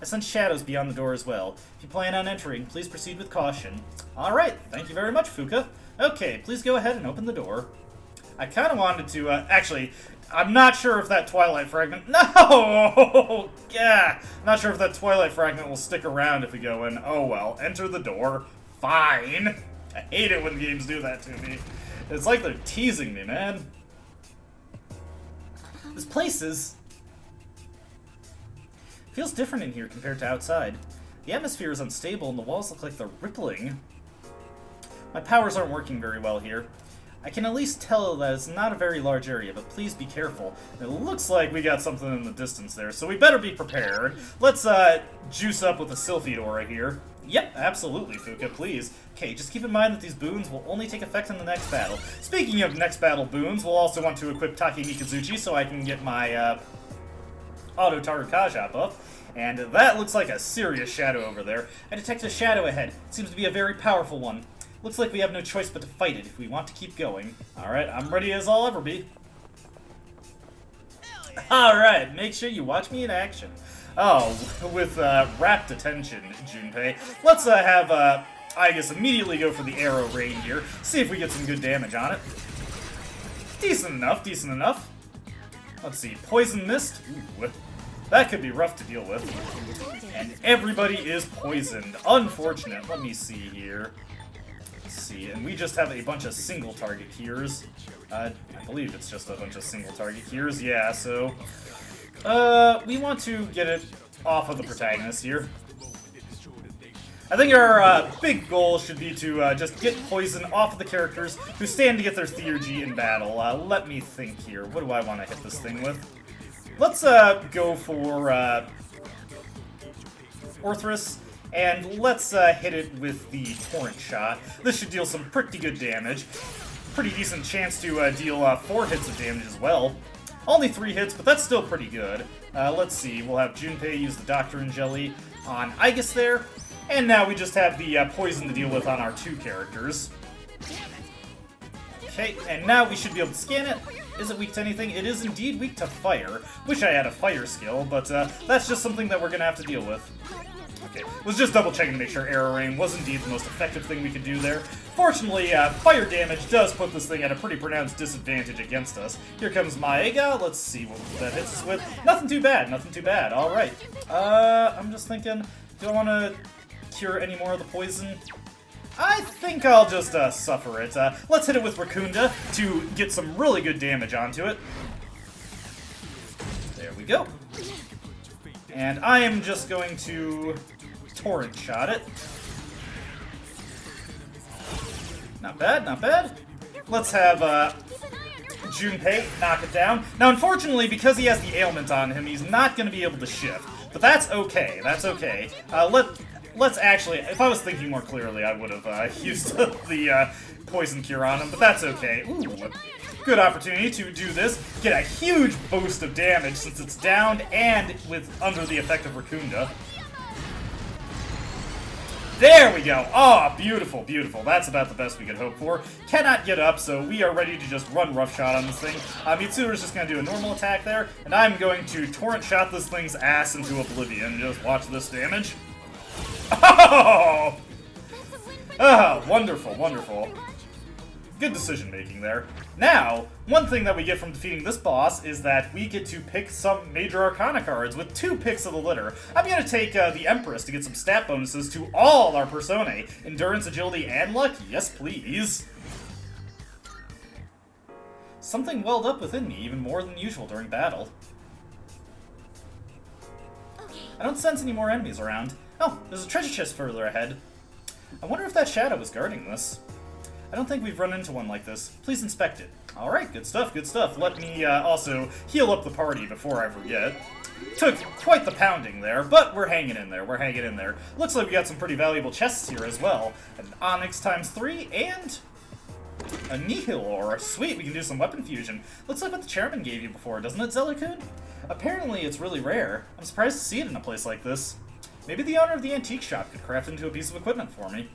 Speaker 1: I sense shadows beyond the door as well. If you plan on entering, please proceed with caution. Alright, thank you very much, Fuka. Okay, please go ahead and open the door. I kind of wanted to, actually, I'm not sure if that Twilight Fragment... No! Yeah! I'm not sure if that Twilight Fragment will stick around if we go in. Oh well, enter the door. Fine. I hate it when games do that to me. It's like they're teasing me, man. This place feels different in here compared to outside. The atmosphere is unstable and the walls look like they're rippling. My powers aren't working very well here. I can at least tell that it's not a very large area, but please be careful. It looks like we got something in the distance there, so we better be prepared. Let's juice up with a Sylphid Aura here. Yep, absolutely, Fuka, please. Okay, just keep in mind that these boons will only take effect in the next battle. Speaking of next battle boons, we'll also want to equip Takemikazuchi so I can get my Auto Tarukaja up. And that looks like a serious shadow over there. I detect a shadow ahead. It seems to be a very powerful one. Looks like we have no choice but to fight it if we want to keep going. Alright, I'm ready as I'll ever be. Alright, make sure you watch me in action. Oh, with rapt attention, Junpei. Let's have Aigis immediately go for the arrow rain here. See if we get some good damage on it. Decent enough, decent enough. Let's see, Poison Mist. Ooh, that could be rough to deal with. And everybody is poisoned. Unfortunate. Let me see here. See, and we just have a bunch of single target cures. I believe it's just a bunch of single target cures, yeah, so we want to get it off of the protagonist here. I think our big goal should be to just get poison off of the characters who stand to get their theurgy in battle. Let me think here. What do I want to hit this thing with? Let's go for Orthrus. And let's hit it with the Torrent Shot. This should deal some pretty good damage. Pretty decent chance to deal 4 hits of damage as well. Only 3 hits, but that's still pretty good. Let's see, we'll have Junpei use the Doctrine Jelly on Aigis there. And now we just have the poison to deal with on our 2 characters. Okay, and now we should be able to scan it. Is it weak to anything? It is indeed weak to fire. Wish I had a fire skill, but that's just something that we're going to have to deal with. Okay, was just double checking to make sure Arrow Rain was indeed the most effective thing we could do there. Fortunately, fire damage does put this thing at a pretty pronounced disadvantage against us. Here comes Maega. Let's see what that hits us with. Nothing too bad, nothing too bad. Alright. I'm just thinking, do I want to cure any more of the poison? I think I'll just suffer it. Let's hit it with Raccoonda to get some really good damage onto it. There we go. And I am just going to Torrent Shot it. Not bad, not bad. Let's have Junpei knock it down. Now, unfortunately, because he has the ailment on him, he's not going to be able to shift. But that's okay, that's okay. Let's actually, if I was thinking more clearly, I would have used the Poison Cure on him, but that's okay. Ooh. Good opportunity to do this, get a huge boost of damage since it's downed and with under the effect of Raccoonda. There we go! Oh, beautiful, beautiful. That's about the best we could hope for. Cannot get up, so we are ready to just run Rough Shot on this thing. Mitsuru's just going to do a normal attack there, and I'm going to Torrent Shot this thing's ass into oblivion. Just watch this damage. Oh! Oh, wonderful, wonderful. Good decision making there. Now, one thing that we get from defeating this boss is that we get to pick some Major Arcana cards with 2 picks of the litter. I'm going to take the Empress to get some stat bonuses to all our Personae. Endurance, Agility, and Luck? Yes, please. Something welled up within me even more than usual during battle. I don't sense any more enemies around. Oh, there's a treasure chest further ahead. I wonder if that shadow is guarding this. I don't think we've run into one like this. Please inspect it. Alright, good stuff, good stuff. Let me also heal up the party before I forget. Took quite the pounding there, but we're hanging in there, we're hanging in there. Looks like we got some pretty valuable chests here as well. An Onyx ×3 and a Nihil Aura. Sweet, we can do some weapon fusion. Looks like what the chairman gave you before, doesn't it, Zellikun? Apparently it's really rare. I'm surprised to see it in a place like this. Maybe the owner of the antique shop could craft into a piece of equipment for me.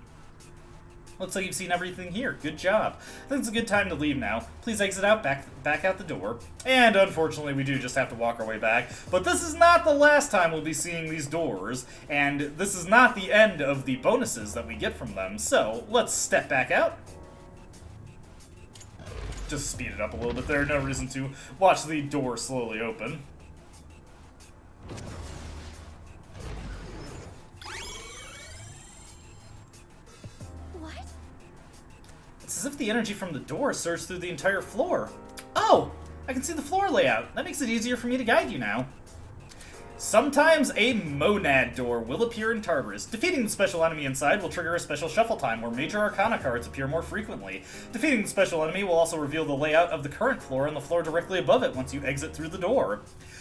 Speaker 1: Looks like you've seen everything here. Good job. I think it's a good time to leave now. Please exit out back out the door. And unfortunately, we do just have to walk our way back. But this is not the last time we'll be seeing these doors, and this is not the end of the bonuses that we get from them. So let's step back out. Just speed it up a little bit there. No reason to watch the door slowly open. It's as if the energy from the door surged through the entire floor. Oh! I can see the floor layout. That makes it easier for me to guide you now. Sometimes a monad door will appear in Tartarus. Defeating the special enemy inside will trigger a special shuffle time where Major Arcana cards appear more frequently. Defeating the special enemy will also reveal the layout of the current floor and the floor directly above it once you exit through the door.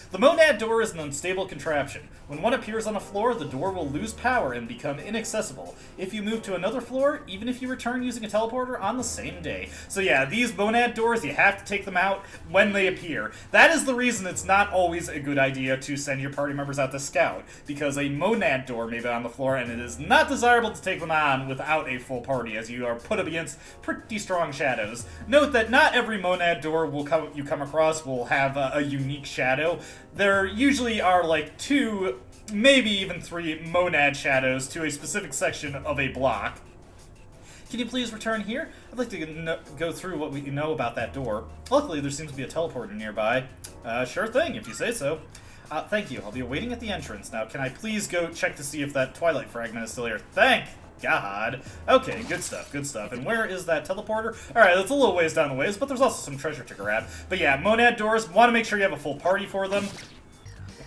Speaker 1: The monad door is an unstable contraption. When one appears on a floor, the door will lose power and become inaccessible. If you move to another floor, even if you return using a teleporter on the same day. So yeah, these monad doors, you have to take them out when they appear. That is the reason it's not always a good idea to send your party members out to scout, because a monad door may be on the floor and it is not desirable to take them on without a full party, as you are put up against pretty strong shadows. Note that not every monad door you come across will have a unique shadow. There usually are like 2, maybe even 3 monad shadows to a specific section of a block. Can you please return here? I'd like to go through what we know about that door. Luckily, there seems to be a teleporter nearby. Sure thing, if you say so. Thank you. I'll be waiting at the entrance. Now, can I please go check to see if that Twilight Fragment is still here? Thank God. Okay, good stuff, good stuff. And where is that teleporter? Alright, that's a little ways down the ways, but there's also some treasure to grab. But yeah, monad doors, want to make sure you have a full party for them.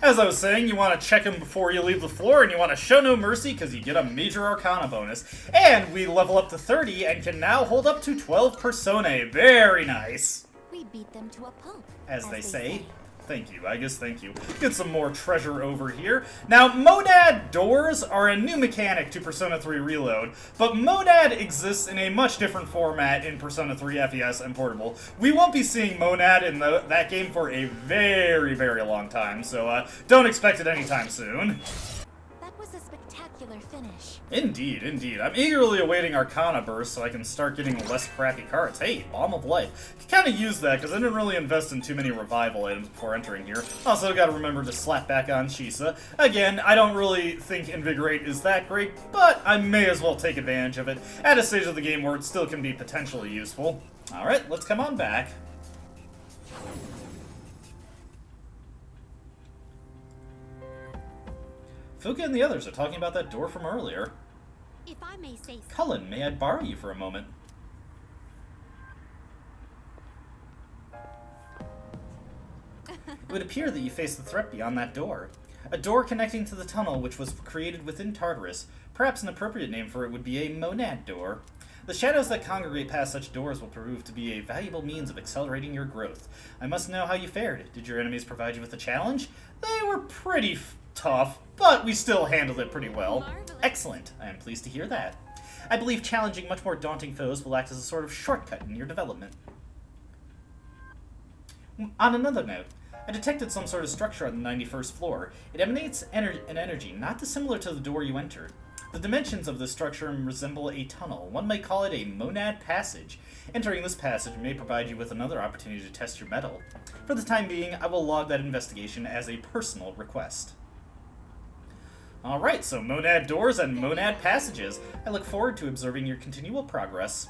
Speaker 1: As I was saying, you want to check them before you leave the floor, and you want to show no mercy because you get a Major Arcana bonus. And we level up to 30 and can now hold up to 12 Personae. Very nice.
Speaker 4: We beat them to a pulp,
Speaker 1: As they say. Thank you, Aigis, thank you. Get some more treasure over here. Now, monad doors are a new mechanic to Persona 3 Reload, but monad exists in a much different format in Persona 3 FES and Portable. We won't be seeing monad in that game for a very, very long time, so don't expect it anytime soon.
Speaker 4: That was a spectacular finish.
Speaker 1: Indeed, indeed. I'm eagerly awaiting Arcana Burst so I can start getting less crappy cards. Hey, Balm of Life. Can kind of use that because I didn't really invest in too many revival items before entering here. Also, gotta remember to slap back on Shisa. Again, I don't really think Invigorate is that great, but I may as well take advantage of it at a stage of the game where it still can be potentially useful. Alright, let's come on back. Fuka and the others are talking about that door from earlier.
Speaker 4: If I may say so.
Speaker 1: Cullen, may I borrow you for a moment? It would appear that you face the threat beyond that door. A door connecting to the tunnel which was created within Tartarus. Perhaps an appropriate name for it would be a monad door. The shadows that congregate past such doors will prove to be a valuable means of accelerating your growth. I must know how you fared. Did your enemies provide you with a challenge? They were pretty tough, but we still handled it pretty well.
Speaker 4: Marvelous.
Speaker 1: Excellent. I am pleased to hear that. I believe challenging much more daunting foes will act as a sort of shortcut in your development. On another note, I detected some sort of structure on the 91st floor. It emanates an energy not dissimilar to the door you entered. The dimensions of this structure resemble a tunnel. One might call it a monad passage. Entering this passage may provide you with another opportunity to test your mettle. For the time being, I will log that investigation as a personal request. Alright, so monad doors and monad passages. I look forward to observing your continual progress.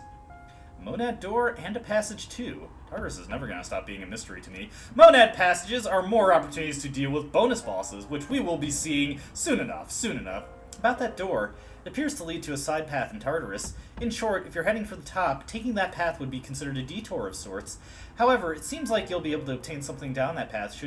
Speaker 1: Monad door and a passage too. Tartarus is never going to stop being a mystery to me. Monad passages are more opportunities to deal with bonus bosses, which we will be seeing soon enough. About that door, it appears to lead to a side path in Tartarus. In short, if you're heading for the top, taking that path would be considered a detour of sorts. However, it seems like you'll be able to obtain something down that path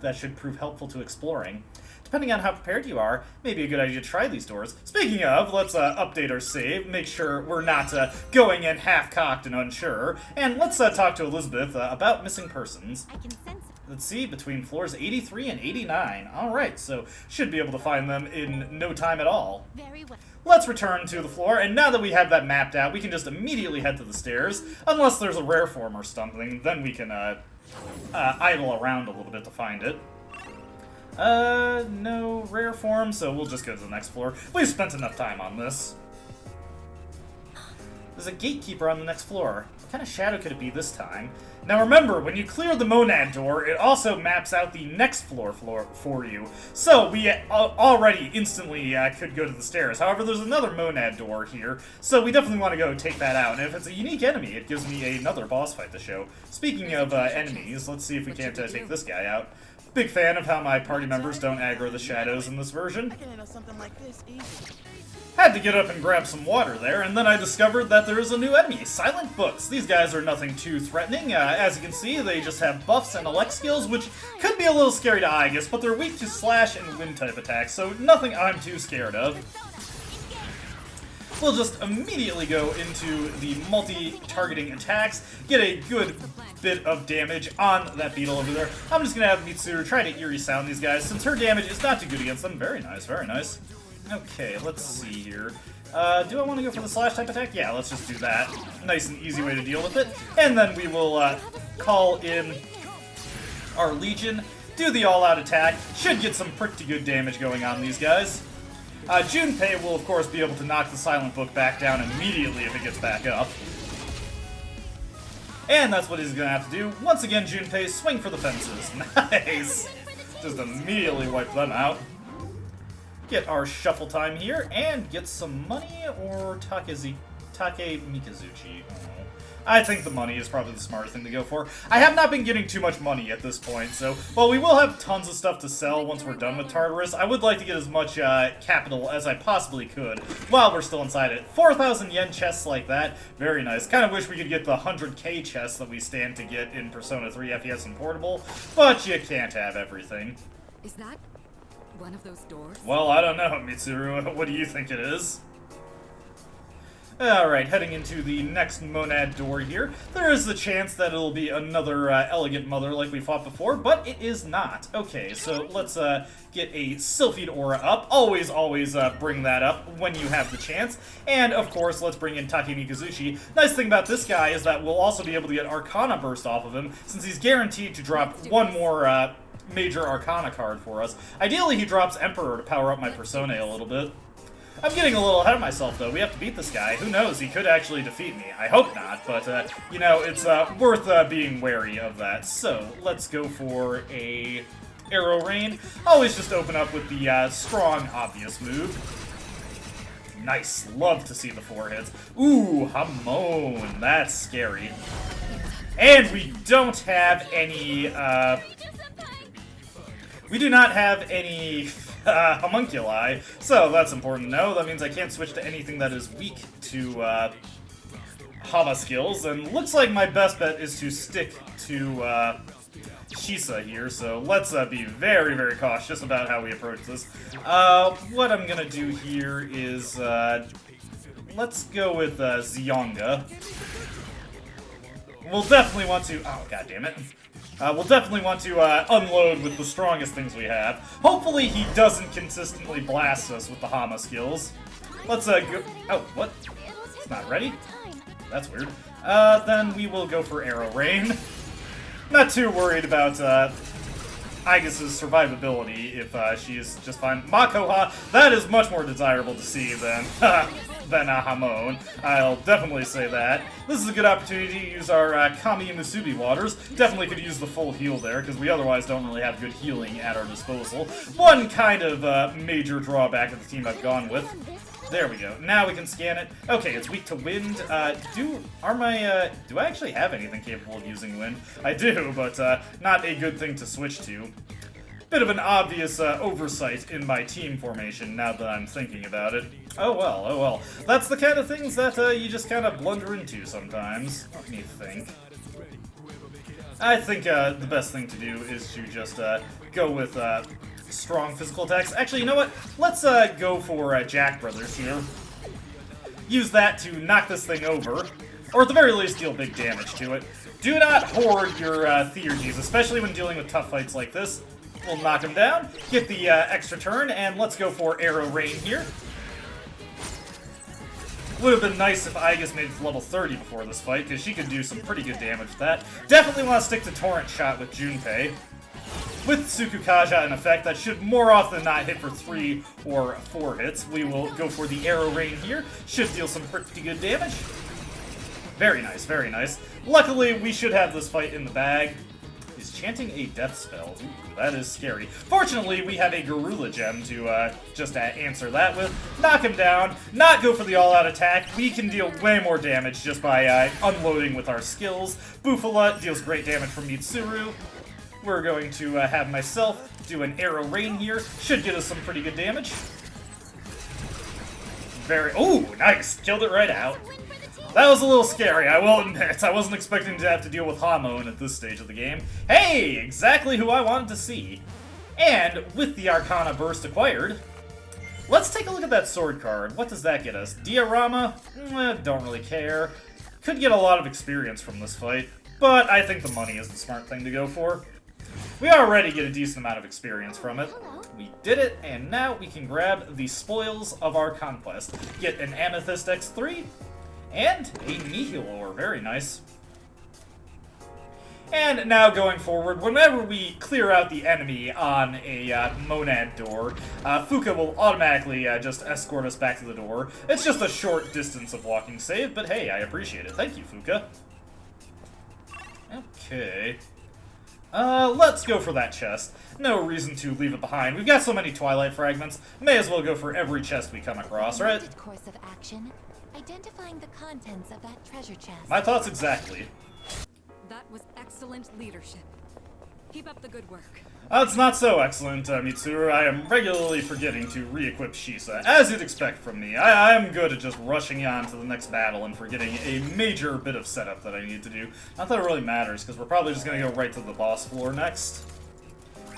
Speaker 1: that should prove helpful to exploring. Depending on how prepared you are, maybe a good idea to try these doors. Speaking of, let's update our save, make sure we're not going in half-cocked and unsure. And let's talk to Elizabeth about missing persons.
Speaker 4: I can sense it.
Speaker 1: Let's see, between floors 83 and 89. Alright, so should be able to find them in no time at all.
Speaker 4: Very well.
Speaker 1: Let's return to the floor, and now that we have that mapped out, we can just immediately head to the stairs. Unless there's a rare form or something, then we can idle around a little bit to find it. No rare form, so we'll just go to the next floor. We've spent enough time on this. There's a gatekeeper on the next floor. What kind of shadow could it be this time? Now remember, when you clear the Monad door, it also maps out the next floor for you. So we already instantly could go to the stairs. However, there's another Monad door here, so we definitely want to go take that out. And if it's a unique enemy, it gives me another boss fight to show. Speaking of enemies, let's see if we can't take this guy out. Big fan of how my party members don't aggro the shadows in this version.
Speaker 2: I can handle something like this easy.
Speaker 1: Had to get up and grab some water there, and then I discovered that there is a new enemy, Silent Books. These guys are nothing too threatening. As you can see, they just have buffs and elect skills, which could be a little scary to Aigis, but they're weak to slash and wind type attacks, so nothing I'm too scared of. We'll just immediately go into the multi-targeting attacks, get a good bit of damage on that beetle over there. I'm just gonna have Mitsuru try to eerie sound these guys, since her damage is not too good against them. Very nice, very nice. Okay, let's see here. Do I want to go for the slash type attack? Yeah, let's just do that. Nice and easy way to deal with it. And then we will call in our Legion, do the all-out attack. Should get some pretty good damage going on these guys. Junpei will, of course, be able to knock the Silent Book back down immediately if it gets back up. And that's what he's going to have to do. Once again, Junpei, swing for the fences. Nice! Just immediately wipe them out. Get our shuffle time here, and get some money, or Take Mikazuchi. I think the money is probably the smartest thing to go for. I have not been getting too much money at this point, so while we will have tons of stuff to sell once we're done with Tartarus, I would like to get as much capital as I possibly could while we're still inside it. 4,000 yen chests like that, very nice. Kind of wish we could get the 100k chests that we stand to get in Persona 3 FES and Portable, but you can't have everything.
Speaker 5: Is that one of those doors?
Speaker 1: Well, I don't know, Mitsuru. What do you think it is? Alright, heading into the next Monad door here. There is the chance that it'll be another Elegant Mother like we fought before, but it is not. Okay, so let's get a Sylphid Aura up. Always bring that up when you have the chance. And, of course, let's bring in Take Mikazuchi. Nice thing about this guy is that we'll also be able to get Arcana Burst off of him, since he's guaranteed to drop one more major Arcana card for us. Ideally, he drops Emperor to power up my Persona a little bit. I'm getting a little ahead of myself, though. We have to beat this guy. Who knows? He could actually defeat me. I hope not, but, you know, it's worth being wary of that. So, let's go for a Arrow Rain. Always just open up with the strong, obvious move. Nice. Love to see the 4 hits. Ooh, Hamon. That's scary. And we don't have any, we do not have any homunculi, so that's important to know. That means I can't switch to anything that is weak to Hama skills, and looks like my best bet is to stick to Shisa here, so let's be very, very cautious about how we approach this. What I'm gonna do here is, let's go with Zionga. We'll definitely want to, oh god damn it. We'll definitely want to unload with the strongest things we have. Hopefully he doesn't consistently blast us with the Hama skills. Let's go, oh, what? It's not ready? That's weird. Then we will go for Arrow Rain. Not too worried about Aigis' survivability if she is just fine. Makoha, that is much more desirable to see than Hamon. I'll definitely say that. This is a good opportunity to use our Kami and Musubi waters. Definitely could use the full heal there, because we otherwise don't really have good healing at our disposal. One kind of major drawback of the team I've gone with. There we go. Now we can scan it. Okay, it's weak to wind. Do I actually have anything capable of using wind? I do, but not a good thing to switch to. Bit of an obvious oversight in my team formation now that I'm thinking about it. Oh well, oh well. That's the kind of things that you just kind of blunder into sometimes. Let me think. I think the best thing to do is to just go with strong physical attacks. Actually, you know what? Let's go for Jack Brothers here. Use that to knock this thing over, or at the very least deal big damage to it. Do not hoard your Theurgies, especially when dealing with tough fights like this. We'll knock him down, get the extra turn, and let's go for Arrow Rain here. Would have been nice if Aigis made it to level 30 before this fight, because she could do some pretty good damage with that. Definitely want to stick to Torrent Shot with Junpei. With Tsukukaja in effect, that should more often than not hit for 3 or 4 hits. We will go for the Arrow Rain here. Should deal some pretty good damage. Very nice, very nice. Luckily, we should have this fight in the bag. He's chanting a death spell. Ooh, that is scary. Fortunately, we have a Garula Gem to just answer that with. Knock him down, not go for the all-out attack. We can deal way more damage just by unloading with our skills. Bufala deals great damage from Mitsuru. We're going to have myself do an Arrow Rain here. Should get us some pretty good damage. Ooh, nice. Killed it right out. That was a little scary, I will admit. I wasn't expecting to have to deal with Hamon at this stage of the game. Hey, exactly who I wanted to see. And with the Arcana Burst acquired, let's take a look at that sword card. What does that get us? Diorama? Don't really care. Could get a lot of experience from this fight, but I think the money is the smart thing to go for. We already get a decent amount of experience from it. We did it, and now we can grab the spoils of our conquest. Get an Amethyst X3, and a Nihilor, very nice. And now going forward, whenever we clear out the enemy on a Monad door, Fuka will automatically just escort us back to the door. It's just a short distance of walking save, but hey, I appreciate it. Thank you, Fuka. Okay. Let's go for that chest. No reason to leave it behind. We've got so many Twilight Fragments, may as well go for every chest we come across, right?
Speaker 4: Course of action. Identifying the contents of that treasure chest.
Speaker 1: My thoughts exactly.
Speaker 5: That was excellent leadership. Keep up the good work.
Speaker 1: It's not so excellent, Mitsuru. I am regularly forgetting to re-equip Shisa, as you'd expect from me. I am good at just rushing on to the next battle and forgetting a major bit of setup that I need to do. Not that it really matters, because we're probably just going to go right to the boss floor next.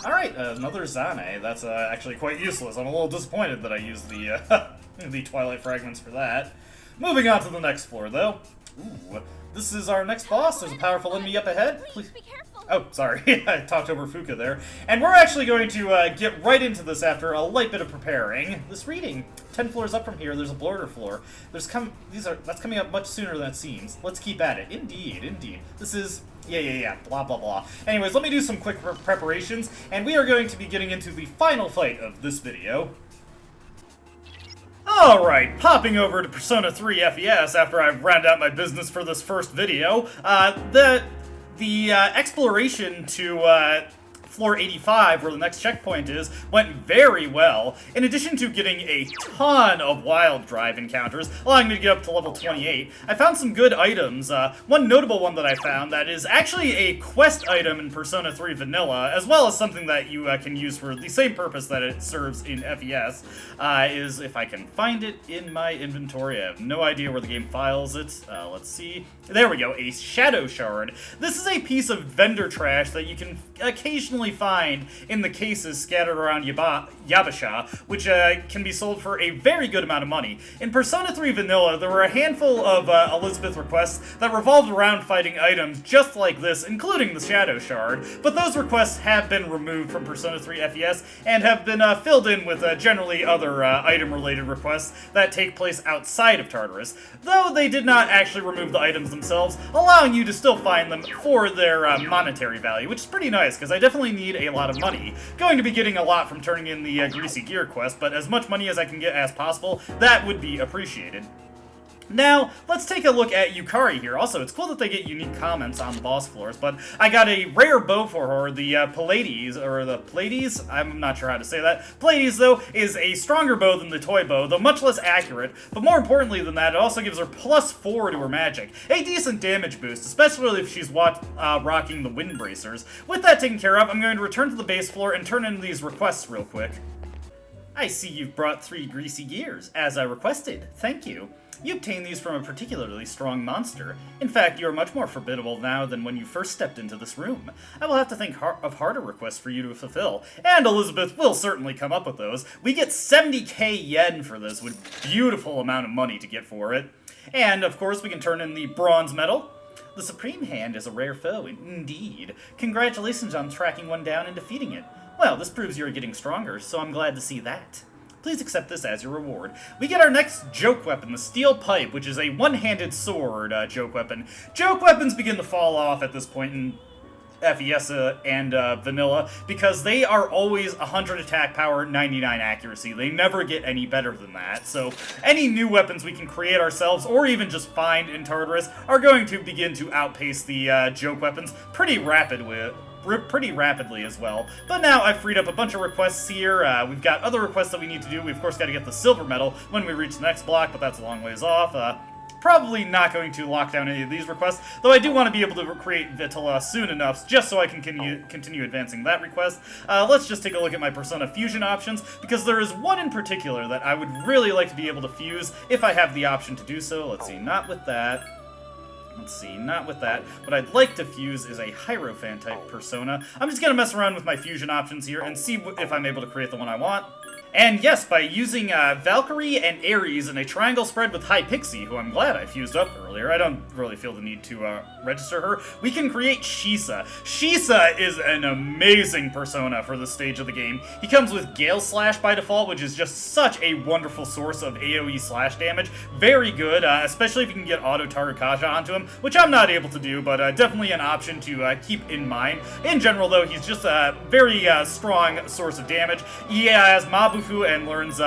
Speaker 1: Alright, another Zane. That's actually quite useless. I'm a little disappointed that I used the, the Twilight Fragments for that. Moving on to the next floor, though. Ooh, this is our next boss. There's a powerful enemy up ahead. Please.
Speaker 4: Be careful.
Speaker 1: Oh, sorry. I talked over Fuka there. And we're actually going to get right into this after a light bit of preparing. This reading, 10 floors up from here, there's a border floor. That's coming up much sooner than it seems. Let's keep at it. Indeed, indeed. This is... Yeah, blah, blah, blah. Anyways, let me do some quick preparations, and we are going to be getting into the final fight of this video. Alright, popping over to Persona 3 FES after I've rounded out my business for this first video. The exploration to floor 85, where the next checkpoint is, went very well. In addition to getting a ton of Wild Drive encounters, allowing me to get up to level 28, I found some good items. One notable one that I found that is actually a quest item in Persona 3 Vanilla, as well as something that you can use for the same purpose that it serves in FES, is, if I can find it in my inventory, I have no idea where the game files it. Let's see. There we go, a Shadow Shard. This is a piece of vendor trash that you can occasionally find in the cases scattered around Yabasha, which can be sold for a very good amount of money. In Persona 3 Vanilla, there were a handful of Elizabeth requests that revolved around fighting items just like this, including the Shadow Shard, but those requests have been removed from Persona 3 FES and have been filled in with generally other item-related requests that take place outside of Tartarus, though they did not actually remove the items themselves, allowing you to still find them for their monetary value, which is pretty nice, because I definitely need a lot of money. Going to be getting a lot from turning in the Greasy Gear quest, but as much money as I can get as possible, that would be appreciated. Now, let's take a look at Yukari here. Also, it's cool that they get unique comments on the boss floors, but I got a rare bow for her, the Pallades, or the Pallades? I'm not sure how to say that. Pallades, though, is a stronger bow than the toy bow, though much less accurate, but more importantly than that, it also gives her +4 to her magic. A decent damage boost, especially if she's rocking the wind bracers. With that taken care of, I'm going to return to the base floor and turn in these requests real quick. I see you've brought 3 greasy gears, as I requested. Thank you. You obtained these from a particularly strong monster. In fact, you are much more formidable now than when you first stepped into this room. I will have to think of harder requests for you to fulfill, and Elizabeth will certainly come up with those. We get 70k yen for this, with beautiful amount of money to get for it. And, of course, we can turn in the bronze medal. The Supreme Hand is a rare foe, indeed. Congratulations on tracking one down and defeating it. Well, this proves you're getting stronger, so I'm glad to see that. Please accept this as your reward. We get our next joke weapon, the Steel Pipe, which is a one-handed sword joke weapon. Joke weapons begin to fall off at this point in FES and Vanilla, because they are always 100 attack power, 99 accuracy. They never get any better than that. So any new weapons we can create ourselves, or even just find in Tartarus, are going to begin to outpace the joke weapons pretty rapidly as well. But now I've freed up a bunch of requests here. We've got other requests that we need to do. We of course got to get the silver medal when we reach the next block, but that's a long ways off. Probably not going to lock down any of these requests, though I do want to be able to create Vitala soon enough, just so I can continue advancing that request. Let's just take a look at my Persona Fusion options, because there is one in particular that I would really like to be able to fuse if I have the option to do so. Let's see, not with that. What I'd like to fuse is a Hierophant type persona. I'm just going to mess around with my fusion options here and see if I'm able to create the one I want. And yes, by using Valkyrie and Ares in a triangle spread with Hypixie, who I'm glad I fused up earlier, I don't really feel the need to register her, we can create Shisa. Shisa is an amazing persona for this stage of the game. He comes with Gale Slash by default, which is just such a wonderful source of AoE slash damage. Very good, especially if you can get Auto Tarakaja onto him, which I'm not able to do, but definitely an option to keep in mind. In general, though, he's just a very strong source of damage. He has Mabufu and learns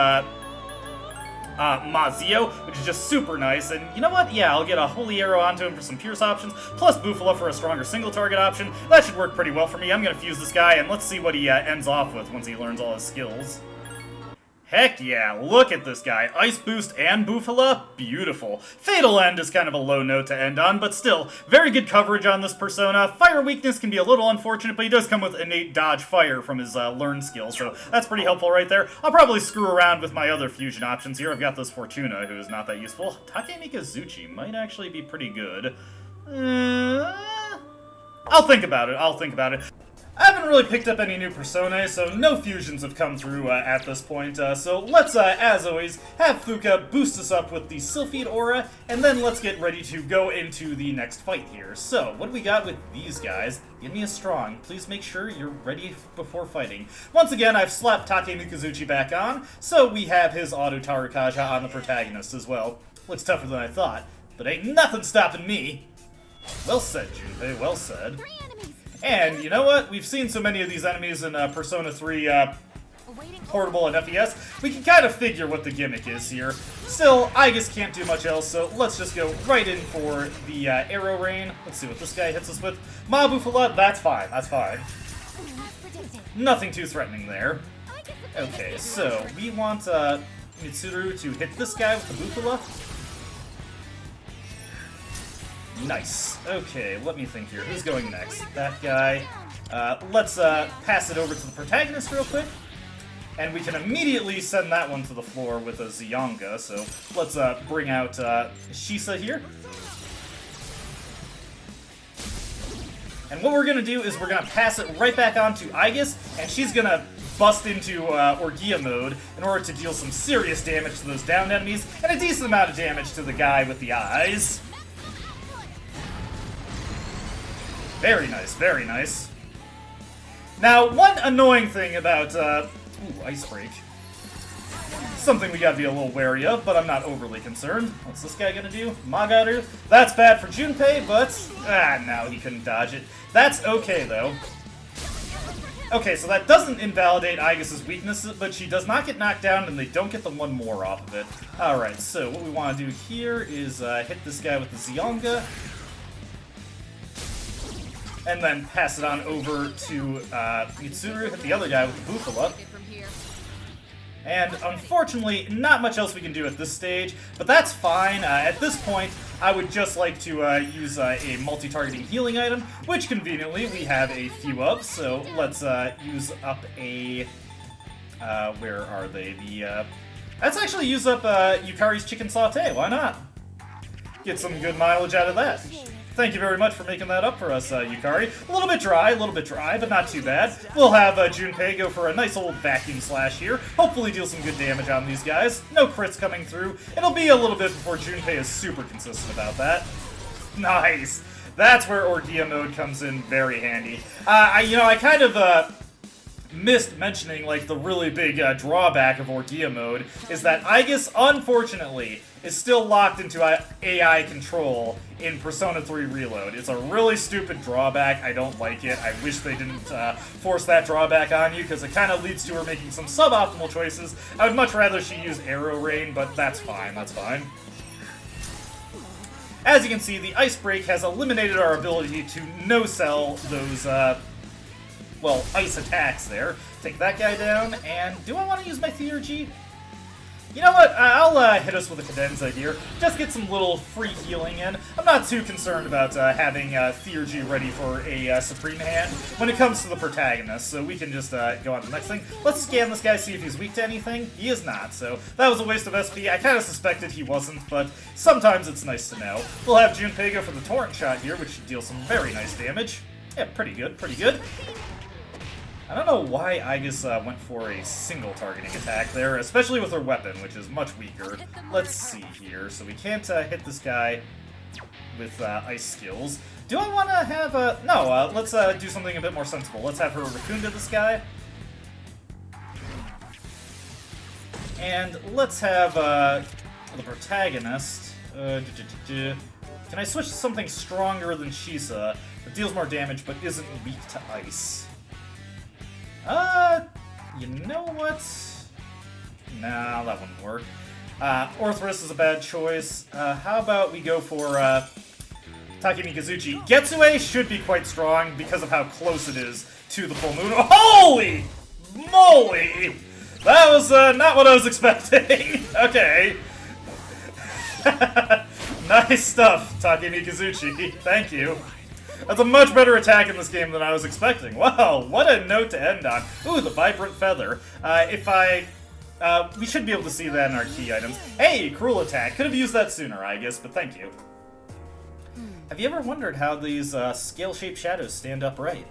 Speaker 1: Mazio, which is just super nice. And you know what? Yeah, I'll get a Holy Arrow onto him for some Pierce options, plus Bufala for a stronger single target option. That should work pretty well for me. I'm going to fuse this guy, and let's see what he ends off with once he learns all his skills. Heck yeah, look at this guy. Ice Boost and Bufala, beautiful. Fatal End is kind of a low note to end on, but still, very good coverage on this persona. Fire weakness can be a little unfortunate, but he does come with innate dodge fire from his learn skill, so that's pretty helpful right there. I'll probably screw around with my other fusion options here. I've got this Fortuna, who is not that useful. Takemikazuchi might actually be pretty good. I'll think about it. I haven't really picked up any new personae, so no fusions have come through at this point. So let's, as always, have Fuka boost us up with the Sylphid Aura, and then let's get ready to go into the next fight here. So, what do we got with these guys? Give me a strong. Please make sure you're ready before fighting. Once again, I've slapped Takemikazuchi back on, so we have his Auto Tarakaja on the protagonist as well. Looks tougher than I thought, but ain't nothing stopping me. Well said, Junpei, well said. And you know what? We've seen so many of these enemies in Persona 3 Portable and FES, we can kind of figure what the gimmick is here. Still, Aigis can't do much else, so let's just go right in for the Arrow Rain. Let's see what this guy hits us with. Mabufala, that's fine, Nothing too threatening there. Okay, so we want Mitsuru to hit this guy with the Bufala. Nice. Okay, let me think here. Who's going next? That guy. Let's pass it over to the protagonist real quick. And we can immediately send that one to the floor with a Zionga, so let's bring out Shisa here. And what we're going to do is we're going to pass it right back on to Aigis, and she's going to bust into Orgia mode in order to deal some serious damage to those downed enemies, and a decent amount of damage to the guy with the eyes. Very nice, very nice. Now, one annoying thing about, Ice Break. Something we gotta be a little wary of, but I'm not overly concerned. What's this guy gonna do? Magaru? That's bad for Junpei, but, no, he couldn't dodge it. That's okay, though. Okay, so that doesn't invalidate Aigis' weaknesses, but she does not get knocked down, and they don't get the one more off of it. Alright, so what we want to do here is hit this guy with the Zionga, and then pass it on over to Mitsuru, hit the other guy with the Bufala. And unfortunately, not much else we can do at this stage, but that's fine. At this point, I would just like to use a multi-targeting healing item, which conveniently we have a few of, so let's use up a... where are they? Let's actually use up Yukari's Chicken Sauté, why not? Get some good mileage out of that. Thank you very much for making that up for us, Yukari. A little bit dry, but not too bad. We'll have Junpei go for a nice old vacuum slash here. Hopefully deal some good damage on these guys. No crits coming through. It'll be a little bit before Junpei is super consistent about that. Nice. That's where Orgia mode comes in very handy. I kind of missed mentioning, like, the really big drawback of Orgia mode is that Aigis, unfortunately, is still locked into AI control in Persona 3 Reload. It's a really stupid drawback. I don't like it. I wish they didn't force that drawback on you, because it kind of leads to her making some suboptimal choices. I would much rather she use Arrow Rain, but that's fine, that's fine. As you can see, the Ice Break has eliminated our ability to no-sell those, well, ice attacks there. Take that guy down, and do I want to use my Theurgy? You know what, I'll hit us with a Cadenza here, just get some little free healing in. I'm not too concerned about having Theurgy ready for a Supreme Hand when it comes to the protagonist, so we can just go on to the next thing. Let's scan this guy, see if he's weak to anything. He is not, so that was a waste of SP. I kind of suspected he wasn't, but sometimes it's nice to know. We'll have Junpei go for the Torrent Shot here, which should deal some very nice damage. Yeah, pretty good, pretty good. I don't know why Aigis went for a single targeting attack there, especially with her weapon, which is much weaker. Let's see here. So we can't hit this guy with ice skills. Do I want to have a... No, let's do something a bit more sensible. Let's have her Raccoon to this guy. And let's have the protagonist... Can I switch to something stronger than Shisa that deals more damage but isn't weak to ice? You know what? Nah, that wouldn't work. Orthrus is a bad choice. How about we go for, Takemi Kazuchi. Getsue should be quite strong because of how close it is to the full moon. Holy moly! That was, not what I was expecting. Okay. Nice stuff, Takemi Kazuchi. Thank you. That's a much better attack in this game than I was expecting. Wow, what a note to end on. Ooh, the Vibrant Feather. We should be able to see that in our key items. Hey, Cruel Attack. Could have used that sooner, I guess, but thank you. Have you ever wondered how these scale-shaped shadows stand upright?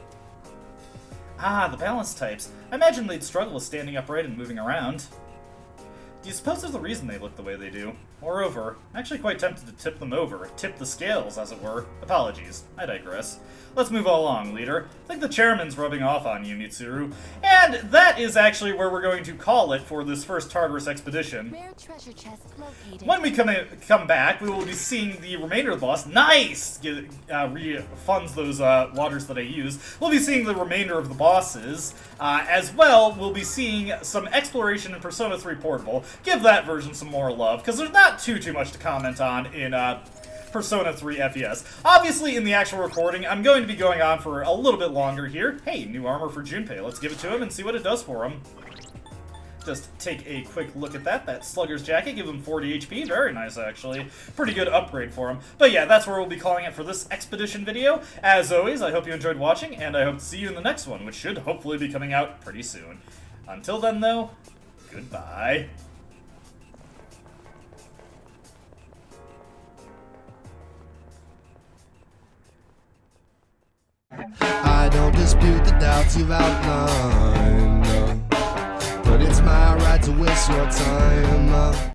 Speaker 1: Ah, the balance types. I imagine they'd struggle with standing upright and moving around. Do you suppose there's a reason they look the way they do? Moreover, I'm actually quite tempted to tip them over. Tip the scales, as it were. Apologies. I digress. Let's move along, leader. I think the chairman's rubbing off on you, Mitsuru. And that is actually where we're going to call it for this first Tartarus expedition.
Speaker 4: Rare treasure chest located.
Speaker 1: When we come back, we will be seeing the remainder of the boss. Nice! Refunds those waters that I used. We'll be seeing the remainder of the bosses. As well, we'll be seeing some exploration in Persona 3 Portable. Give that version some more love, because there's not too much to comment on in Persona 3 FES. Obviously, in the actual recording, I'm going to be going on for a little bit longer here. Hey, new armor for Junpei. Let's give it to him and see what it does for him. Just take a quick look at that. That Slugger's Jacket, give him 40 HP. Very nice, actually. Pretty good upgrade for him. But yeah, that's where we'll be calling it for this expedition video. As always, I hope you enjoyed watching, and I hope to see you in the next one, which should hopefully be coming out pretty soon. Until then, though, goodbye.
Speaker 6: I don't dispute the doubts you've outlined, but it's my right to waste your time.